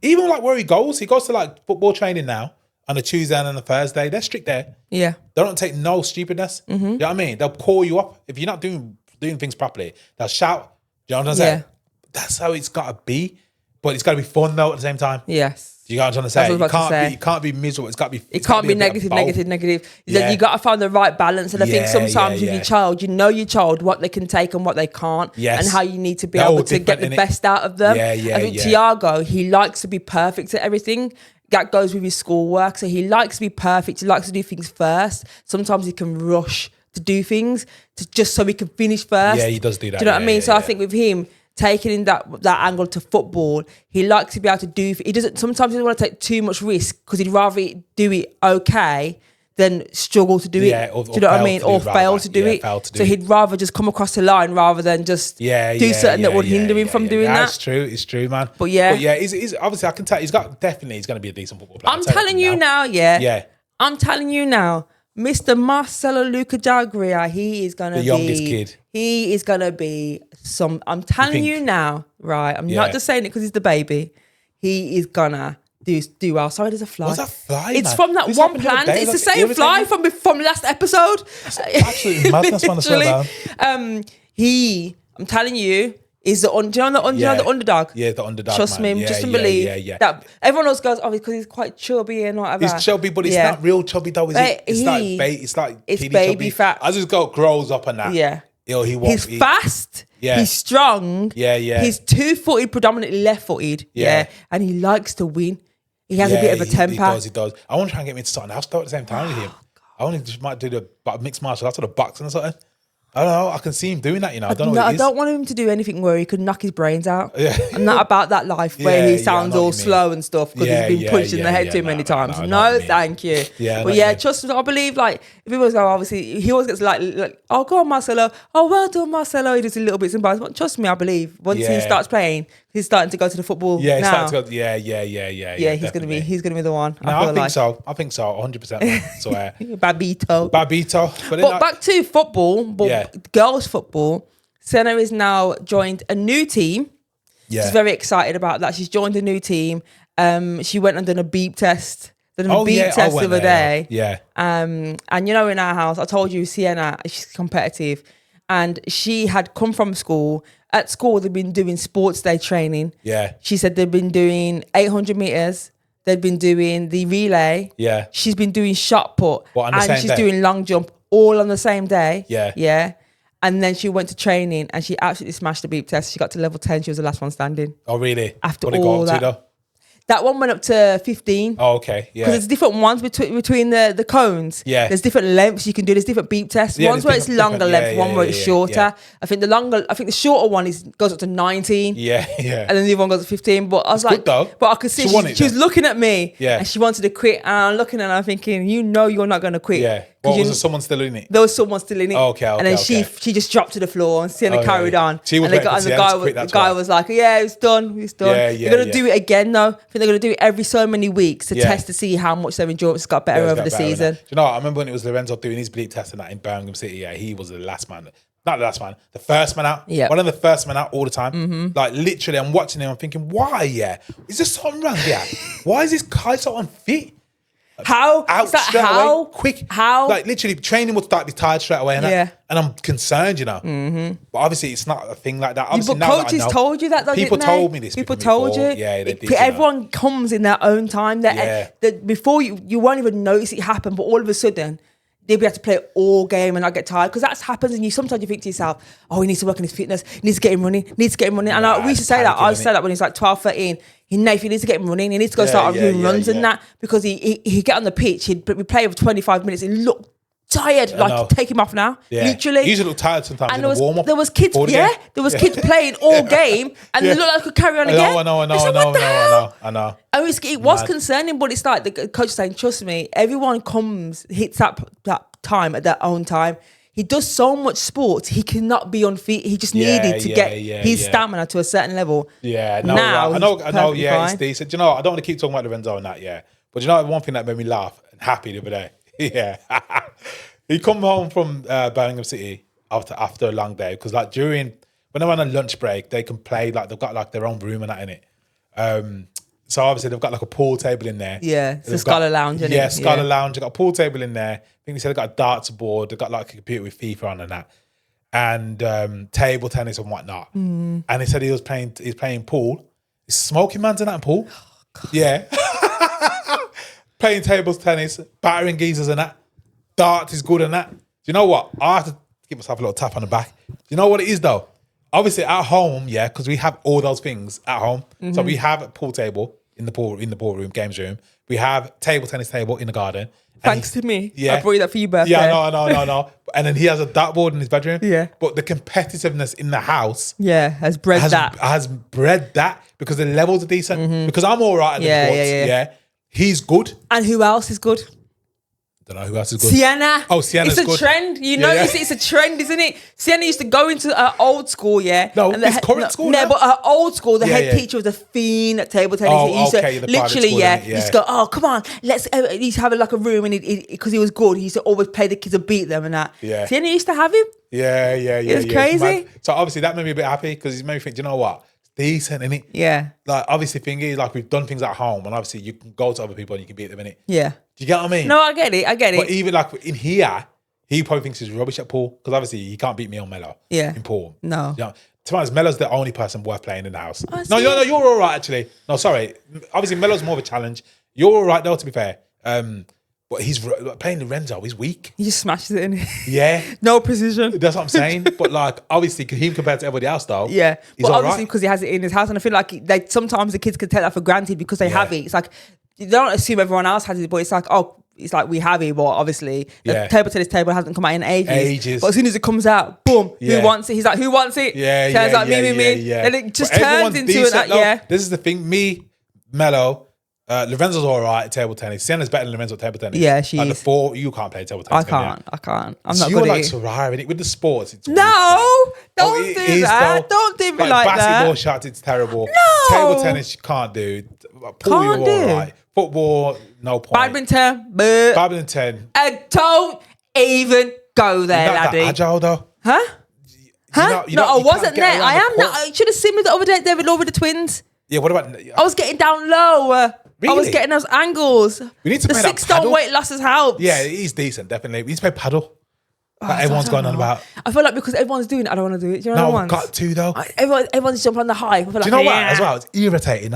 Even like where he goes to like football training now on a Tuesday and on a Thursday. They're strict there. Yeah. They don't take no stupidness. You know what I mean? They'll call you up if you're not doing things properly. They'll shout. You know what I'm saying? That's how it's got to be. But it's got to be fun though at the same time. Yes. You know what I'm trying to say? You can't be miserable. It's got to be. It can't be negative. You got to find the right balance. And I think sometimes with your child, you know your child, what they can take and what they can't, and how you need to be able to get the best out of them. I think Thiago, he likes to be perfect at everything. That goes with his schoolwork. So he likes to be perfect. He likes to do things first. Sometimes he can rush to do things just so he can finish first. Yeah, he does do that. Do you know what I mean? So I think with him, taking in that angle to football, he likes to be able to do. Sometimes he doesn't want to take too much risk because he'd rather do it okay than struggle to do it. Do you know what I mean? Or fail to do it. So he'd rather just come across the line rather than just do something that would hinder him from doing that. That's true. It's true, man. But yeah, he's obviously, I can tell he's going to be a decent football player. I'm telling you now. I'm telling you now. Mr. Marcelo Luca Jagria, he is going to be... The youngest kid. He is going to be I'm telling you now, right? I'm not just saying it because he's the baby. He is going to do well. Sorry, there's a fly. What's that fly, It's man? from that one plant. It's the same fly from last episode. That's absolutely madness, man. I swear down. I'm telling you, is the underdog? Yeah, the underdog. Trust me, just to believe that everyone else goes, because he's quite chubby and whatever. He's chubby, but it's not real chubby though, is it? It's like baby chubby. fat. As his girl grows up and that. Yeah. He's fast. Yeah. He's strong. Yeah. He's two-footed, predominantly left-footed. Yeah. And he likes to win. He has a bit of a temper. He does. I want to try and get me into something else though at the same time with him. I want to might do the mixed martial arts or the boxing or something. I don't know. I can see him doing that, you know. I don't know what it is. I don't want him to do anything where he could knock his brains out. Yeah. I'm not about that life where he sounds all slow and stuff because he's been punched in the head too many times. No, thank you. Yeah, but trust me, I believe if people go, obviously, he always gets like, oh, go on, Marcelo. Oh, well done, Marcelo. He does a little bits and bobs. But trust me, I believe once he starts playing, he's starting to go to the football. Yeah, he's starting to go. Yeah. Yeah, he's gonna be the one. No, I think so. 100%. So Babito. But back to football, girls' football. Sienna is now joined a new team. Yeah. She's very excited about that. She's joined a new team. She went and done a beep test. Done a beep test the other day. Yeah. And you know, in our house, I told you, Sienna, she's competitive. And she had come from school. At school, they've been doing sports day training. Yeah. She said they've been doing 800 meters. They've been doing the relay. Yeah. She's been doing shot put. What, on the same she's day? doing long jump all on the same day. Yeah. Yeah. And then she went to training and she absolutely smashed the beep test. She got to level 10. She was the last one standing. Oh, really? After what did it all go up that. to, though? That one went up to 15. Oh, okay. Yeah. Because there's different ones between the cones. Yeah. There's different lengths you can do. There's different beep tests. Yeah, One's where it's longer length, one where it's shorter. Yeah. I think the shorter one goes up to 19. Yeah, yeah. And then the other one goes to 15. But I was like, good though. But I could see she was looking at me. Yeah. And she wanted to quit. And I'm looking at her thinking, you know you're not going to quit. Yeah. What, was there someone still in it? There was someone still in it. Oh, okay. And then she just dropped to the floor and Sienna carried on. She was and the guy was like, yeah, it's done. It's done. They're going to do it again though. I think they're going to do it every so many weeks to test to see how much their endurance got better over the season. Do you know what? I remember when it was Lorenzo doing his bleep test and that in Birmingham City. Yeah, he was the last man. Not the last man, the first man out. Yeah. One of the first men out all the time. Like literally, I'm watching him. I'm thinking, why? Yeah, is there something wrong? Yeah, why is this guy so unfit? How? Out Is that straight how? away, quick. How? Like literally, training would start to be tired straight away. And and I'm concerned, you know. But obviously, it's not a thing like that. Obviously, But coaches told you that, though, people didn't they? told me this. People told you. Yeah, they did. Everyone comes in their own time. Yeah. Before you won't even notice it happen, but all of a sudden they'll be able to play all game and not get tired because that happens. And sometimes you think to yourself, oh, he needs to work on his fitness. He needs to get him running. And we used to say that. I said that when he's like 12, 13. He needs to get him running. He needs to go start doing runs and that because he'd get on the pitch. He'd play for 25 minutes. He looked tired. Take him off now. Yeah. Literally. He usually look tired sometimes and in the warm-up. There was kids, kids playing all game and they looked like they could carry on again. I know. And it was concerning, but it's like the coach saying, trust me, everyone hits that time at their own time. He does so much sports, he cannot be unfit. He just needed to get his stamina to a certain level. Yeah, no, now, I know, yeah, fine. it's decent. Do you know, I don't want to keep talking about Lorenzo and that, yeah. But you know, one thing that made me laugh and happy the other day, yeah. He come home from Birmingham City after a long day, because like when they're on a lunch break, they can play, like they've got like their own room and that in it. So obviously they've got like a pool table in there. Yeah, it's a Scholar Lounge, isn't it? Yeah, Scholar Lounge. They've got a pool table in there. I think they said they've got a darts board. They've got like a computer with FIFA on and that. And table tennis and whatnot. And he said he's playing pool. He's smoking man's in that pool. Oh, yeah. Playing tables tennis, battering geezers and that. Darts is good and that. Do you know what? I have to give myself a little tap on the back. Do you know what it is though? Obviously at home, yeah, because we have all those things at home. So we have a pool table in the pool room, games room. We have tennis table in the garden. Thanks to me. Yeah. I brought you that for your birthday. Yeah, no. And then he has a dartboard in his bedroom. Yeah. But the competitiveness in the house has bred that because the levels are decent. Because I'm all right at the sports. Yeah. He's good. And who else is good? Don't know who else is good. Sienna. Oh, Sienna's good. It's a trend. You notice it's a trend, isn't it? Sienna used to go into her old school, yeah. No, it's current school now. No, but her old school, the head teacher was a fiend at table tennis. Oh, he used okay, to, the private literally, school, he used to go, oh, come on, let's. He used to have like a room, and because he was good, he used to always play the kids and beat them and that. Yeah. Sienna used to have him. Yeah. It was crazy. So obviously that made me a bit happy because it made me think, do you know what? It's decent, innit? Yeah. Like obviously thing is, like we've done things at home and obviously you can go to other people and you can beat them, innit? Yeah. Do you get what I mean? No, I get it. But even like in here, he probably thinks he's rubbish at pool because obviously he can't beat me on Mello. Yeah. In pool. No. You know, to be honest, Mello's the only person worth playing in the house. Oh, No, you're all right actually. No, sorry. Obviously Mello's more of a challenge. You're all right though, to be fair. But he's playing Lorenzo. He's weak. He just smashes it in. Yeah. No precision. That's what I'm saying. But like, obviously, him compared to everybody else, though. Yeah. He's but all obviously, right. because he has it in his house, and I feel like sometimes the kids can take that for granted because they have it. It's like they don't assume everyone else has it, but it's like, oh, it's like we have it. But obviously, the table tennis table hasn't come out in ages. But as soon as it comes out, boom, who wants it? He's like, who wants it? Yeah. Turns like me. And it just turns into decent, yeah. This is the thing. Me, Mello. Lorenzo's all right at table tennis. Sienna's better than Lorenzo at table tennis. Yeah, she like is. The four, you can't play table tennis. I can't. I'm so not you're good like at it. Soraya, innit? With the sports, it's don't do that. Don't do me like that. Basketball shots, it's terrible. No. Table tennis, you can't do. Pool, you're all right. Football, no point. Badminton, but Badminton. Don't even go there, You're not laddie. that agile though. Huh? Huh? You No, don't- I you can't wasn't get there. around I the am court. now. You should have seen me the other day. They were over the twins. Yeah, what about... I was getting down low. I was Really? getting those angles. We need to the play that 6 stone paddle. weight loss has helped. Yeah, he's decent, definitely. We need to play paddle. Like everyone's I don't going on know. about. I feel like because everyone's doing it, I don't want to do it. Do you know No, what I I've want? got to though. Everyone's jumping on the hype. I feel Do you know like, what? yeah. As well, it's irritating.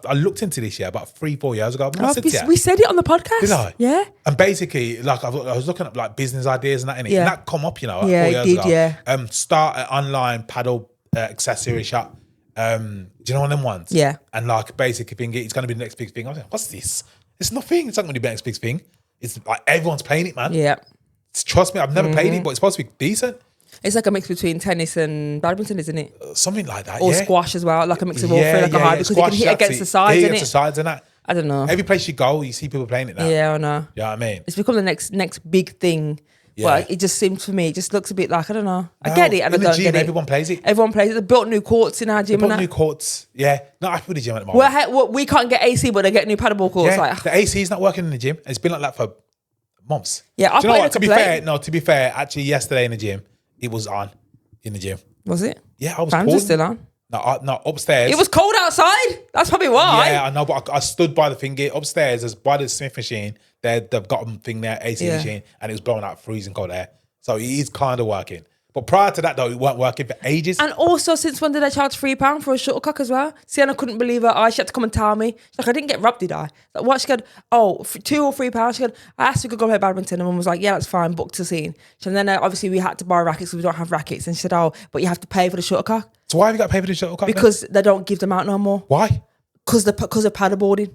I looked into this about 3-4 years ago. I said to you. We said it on the podcast. Did I? Yeah. And basically, like I was looking up like business ideas and that, innit? Yeah. And that come up, like, Yeah, 4 it years did, ago. yeah. Start an online paddle accessory shop. Do you know one of them ones? Yeah. And like basically thinking it's going to be the next big thing. I was like, what's this? It's nothing. It's not going to be the next big thing. It's like everyone's playing it, man. Yeah. Trust me, I've never played it, but it's supposed to be decent. It's like a mix between tennis and badminton, isn't it? Something like that, Or yeah. squash as well, like a mix of all three, like a high, because you can hit against the sides, Hit innit? against the sides and that. I don't know. Every place you go, you see people playing it now. Yeah, I know. You know what I mean? It's become the next big thing. Yeah. But it just seems for me, it just looks a bit like, I don't know. I get it and I in the don't gym, get it. everyone plays it. Everyone plays it. They built new courts in our They gym put and new that. courts. Yeah. Not happy with the gym at the moment. We can't get AC, but they get new paddleball courts. Yeah, Like, the AC is not working in the gym. It's been like that for months. Yeah, I Do you know put in what? a To be fair, actually yesterday in the gym, it was on in the gym. was it? Yeah, I was Fans cold. are still on. No, upstairs. It was cold outside. That's probably why. Yeah, I know, but I stood by the thingy upstairs. There's by the Smith machine. They've got a thing there, AC Yeah. machine, and it was blowing out freezing cold air. So it is kind of working. But prior to that, though, it weren't working for ages. And also, since when did they charge £3 for a shuttlecock as well? Sienna couldn't believe her eyes. She had to come and tell me. She's like, I didn't get robbed, did I? Like, what? She said, £2 or £3. She said, I asked if we could go play badminton. And mum was like, yeah, that's fine, booked a scene. And then obviously we had to buy rackets because we don't have rackets. And she said, but you have to pay for the shuttlecock So why have you got to pay for the shuttlecock? because they don't give them out no more. Why? Because of paddleboarding.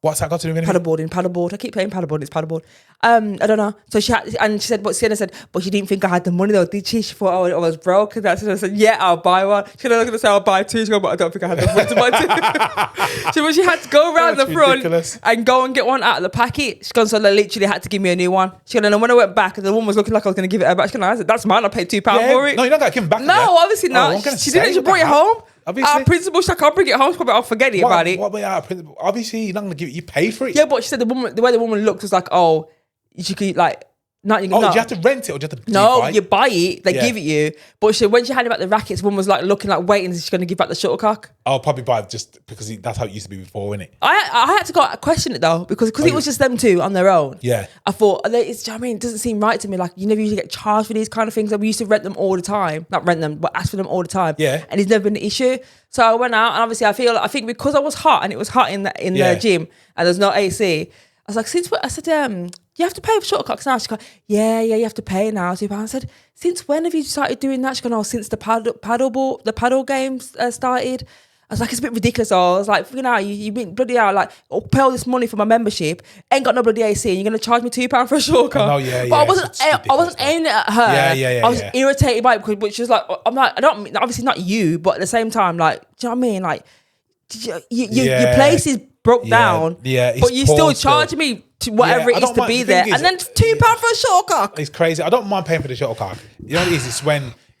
What's that got to do with anything? Paddleboard. I keep saying paddleboard. It's paddleboard. I don't know. So she said, but Sienna said, but she didn't think I had the money though, did she? She thought I was broke. And that's, so I said, yeah, I'll buy one. She said, I was going to say I'll buy two. She goes, but I don't think I had the money to buy two. So she had to go around That's the front ridiculous. and go and get one out of the packet. She goes, so they literally had to give me a new one. She goes, and when I went back, the woman was looking like I was going to give it her back. She goes, I said, that's mine. I paid £2 for it. No, you're not going to give him back. No, again. obviously not. I'm gonna She say didn't. She what brought the it hell? home. Obviously. Our principal, she's like, I'll bring it home. She's probably, I'll forget it about it. What about our principal? Obviously, you're not going to give it. You pay for it. Yeah, but she said the way the woman looked was like, she could like, not you. Oh, no. do you have to rent it or do you have to No, buy it? you buy it, they Yeah. give it you. But when she handed back the rackets, one was like looking like waiting, is she going to give back the shuttlecock? I'll probably buy it just because that's how it used to be before, innit? I had to go question it though, because it was just them two on their own. Yeah. I thought, do you know what I mean? It doesn't seem right to me. Like, you never usually get charged for these kind of things. Like, we used to rent them all the time. Not rent them, but ask for them all the time. Yeah. And it's never been an issue. So I went out, and obviously I think because I was hot, and it was hot in Yeah. the gym, and there's no AC, I was like, I said, you have to pay for shuttlecocks now. She goes, yeah, you have to pay now, £2. I said, since when have you started doing that? She goes, since the paddle games started. I was like, it's a bit ridiculous. I was like, you been bloody hell, like, pay all this money for my membership, ain't got no bloody AC, and you're gonna charge me £2 for a shuttlecock. Oh, yeah, But yeah. I wasn't aiming it at her. Yeah, I was yeah. irritated by it because she was like, I'm like, I don't, obviously not you, but at the same time, like, do you know what I mean? Like, your place is broke down, it's but you poor still still. charging me to whatever Yeah, I it is don't to mind- be the there, thing is- and then £2 for a shuttlecock. It's crazy. I don't mind paying for the shuttlecock. You know what it is?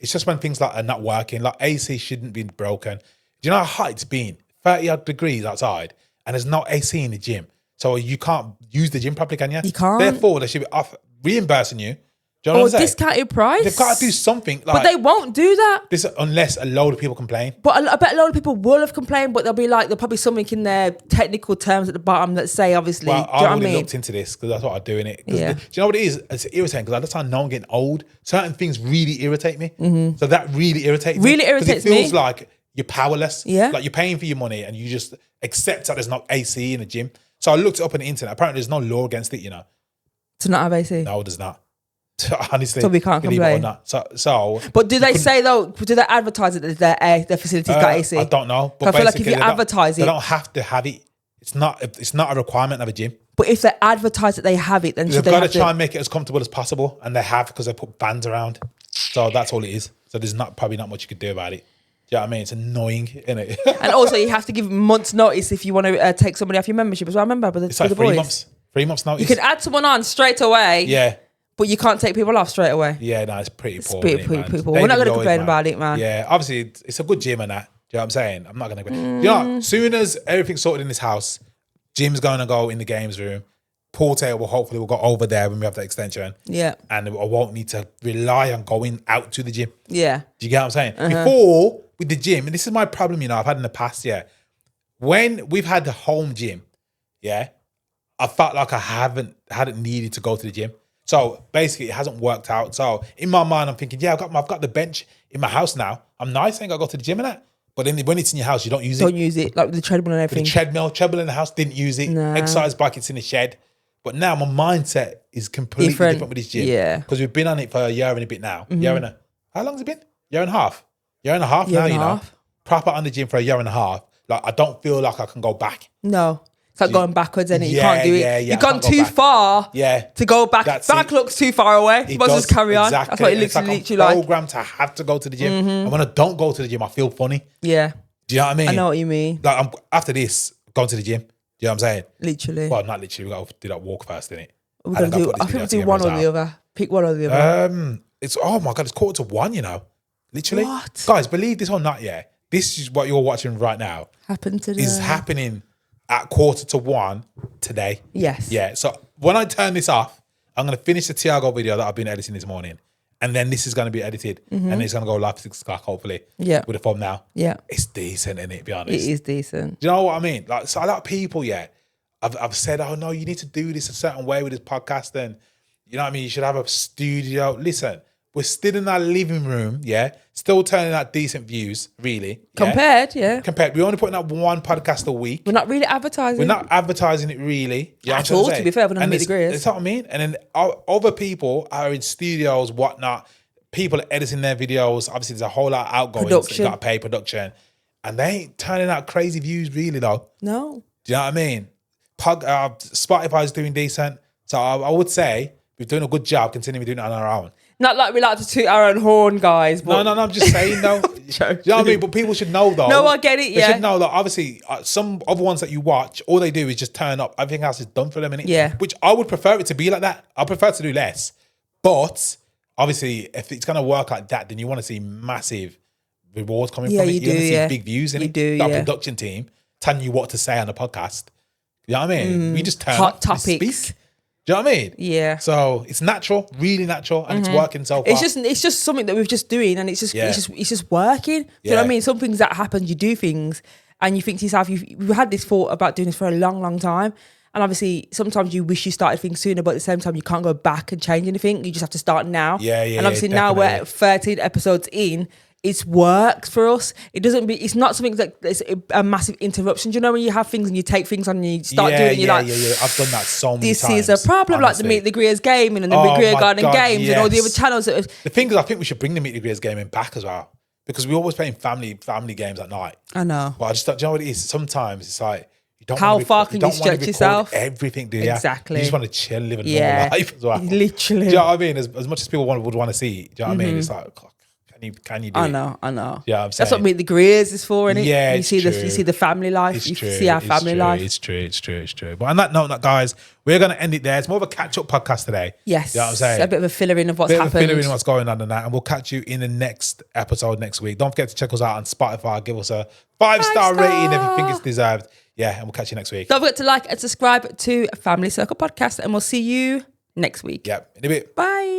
It's just when things like are not working. Like AC shouldn't be broken. Do you know how hot it's been? 30 odd degrees outside, and there's no AC in the gym, so you can't use the gym properly, can you? You can't. Therefore, they should be reimbursing you. Do you know what I'm saying? Discounted price. They've got to do something. Like But they won't do that. this unless a load of people complain. But I bet a lot of people will have complained, but there'll probably something in their technical terms at the bottom that say, obviously, Well, do you know I what I would have mean? looked into this because that's what I do in it. Yeah. Do you know what it is? It's irritating because at the time, now I'm getting old. Certain things really irritate me. So that really irritates me. Really 'Cause irritates it feels me. like you're powerless. Yeah. Like you're paying for your money and you just accept that there's no AC in the gym. So I looked it up on the internet. Apparently, there's no law against it. To not have AC. No, there's not. Honestly, So we can't believe it or complain. not. So But do they say though? Do they advertise it that their facilities got AC? I don't know. But I feel like if basically you they don't- advertise they it, don't have to have it. It's not a requirement of a gym. but if they advertise that they have it, then They've should they got to have try to? and make it as comfortable as possible, and they have because they put bands around. So that's all it is. So there's probably not much you could do about it. Do you know what I mean? It's annoying, isn't it? And also, you have to give months' notice if you want to take somebody off your membership as well. I remember with It's like the 3 boys. months. 3 months notice. You can add someone on straight away, Yeah. but you can't take people off straight away. Yeah, no, it's pretty poor. pretty innit, man? poor. We're not David gonna Lloyd, complain man. about it, man. Yeah, obviously it's a good gym and that. Do you know what I'm saying? I'm not gonna. You know, soon as everything's sorted in this house, Jim's gonna go in the games room. pool table hopefully will go over there when we have the extension. Yeah. And I won't need to rely on going out to the gym. Yeah. Do you get what I'm saying? Before, with the gym, and this is my problem, I've had in the past, when we've had the home gym, I felt like I hadn't needed to go to the gym. So basically, it hasn't worked out. So in my mind, I'm thinking, I've got the bench in my house now. I'm nice, I ain't got to go to the gym and that. But then when it's in your house, you don't use it. Don't use it, like the treadmill and everything. The treadmill in the house, didn't use it. Nah. Exercise bike, it's in the shed. But now my mindset is completely different with this gym. Yeah. Because we've been on it for a year and a bit now. How long's it been? Year and a half. Year and a half now, know. Proper on the gym for a year and a half. Like, I don't feel like I can go back. No. It's like going backwards, isn't it? You can't do it. Yeah, You've gone too far to go back. Back looks too far away. You must just carry on. Exactly. That's what it literally like. I'm programmed to have to go to the gym. And when I don't go to the gym, I feel funny. Yeah. Do you know what I mean? I know what you mean. Like, after this, going to the gym. Do you know what I'm saying? Literally. Well, not literally. We got to do that walk first, innit? I think we'll do one or the other. Pick one or the other. It's, oh my God, it's 1:15, Literally. What? Guys, believe this or not, this is what you're watching right now. Happened today. Is happening at 1:45 today. Yes. Yeah. So when I turn this off, I'm going to finish the Tiago video that I've been editing this morning. And then this is going to be edited. And it's going to go live at 6 o'clock, hopefully. Yeah. With a thumbnail. Yeah. It's decent, innit, to be honest. It is decent. Do you know what I mean? Like, so a lot of people, I've said, oh no, you need to do this a certain way with this podcast. And you know what I mean? You should have a studio. Listen, we're still in our living room, still turning out decent views, really. Compared, We're only putting out one podcast a week. We're not really advertising. We're not advertising it really. At all, to be fair, we're not Meet the Greers. That's what I mean. And then other people are in studios, whatnot. People are editing their videos. Obviously, there's a whole lot of outgoings. Production. They got to pay production. And they ain't turning out crazy views really, though. No. Do you know what I mean? Spotify's doing decent. So I would say we're doing a good job continuing doing it on our own. Not like we like to toot our own horn, guys. But No, I'm just saying, though. Do you know what I mean? But people should know, though. No, I get it, They should know that, obviously, some other ones that you watch, all they do is just turn up. Everything else is done for them, innit? Yeah. Which I would prefer it to be like that. I prefer to do less. But, obviously, if it's going to work like that, then you want to see massive rewards coming from it. You want to see big views in it. You do, that production team telling you what to say on the podcast. You know what I mean? We just turn Hot up, topics. we speak. Do you know what I mean? Yeah. So it's natural, really natural, and it's working so far. It's just something that we're just doing, and it's just working. Do you know what I mean? Some things that happen, you do things, and you think to yourself, you've had this thought about doing this for a long, long time. And obviously, sometimes you wish you started things sooner, but at the same time, you can't go back and change anything. You just have to start now. And obviously, now we're 13 episodes in. It's worked for us. It's not something that it's a massive interruption. Do you know when you have things and you take things on and you start doing it and you're like, I've done that so many times. This is a problem, honestly. like the Meet the Greers gaming and the Greer Garden games and all the other channels. The thing is, I think we should bring the Meet the Greers gaming back as well, because we're always playing family games at night. I know. But I just don't, do you know what it is? Sometimes it's like, you don't how far can you stretch yourself? Everything, do you? Exactly. You just want to chill, live a normal life as well. Literally. Do you know what I mean? As much as people would want to see it, do you know what I mean? It's like, can you do it? I know. Yeah, I'm saying. That's what Meet the Greers is for, isn't it? Yeah, you see the family life. You see our family life. It's true. But on that note, guys, we're going to end it there. It's more of a catch-up podcast today. Yes. You know what I'm saying? A bit of a filler in of what's happened. Filler in what's going on and that. And we'll catch you in the next episode next week. Don't forget to check us out on Spotify. Give us a 5-star rating if you think it's deserved. Yeah, and we'll catch you next week. Don't forget to like and subscribe to Family Circle Podcast, and we'll see you next week. Yep, in a bit. Bye.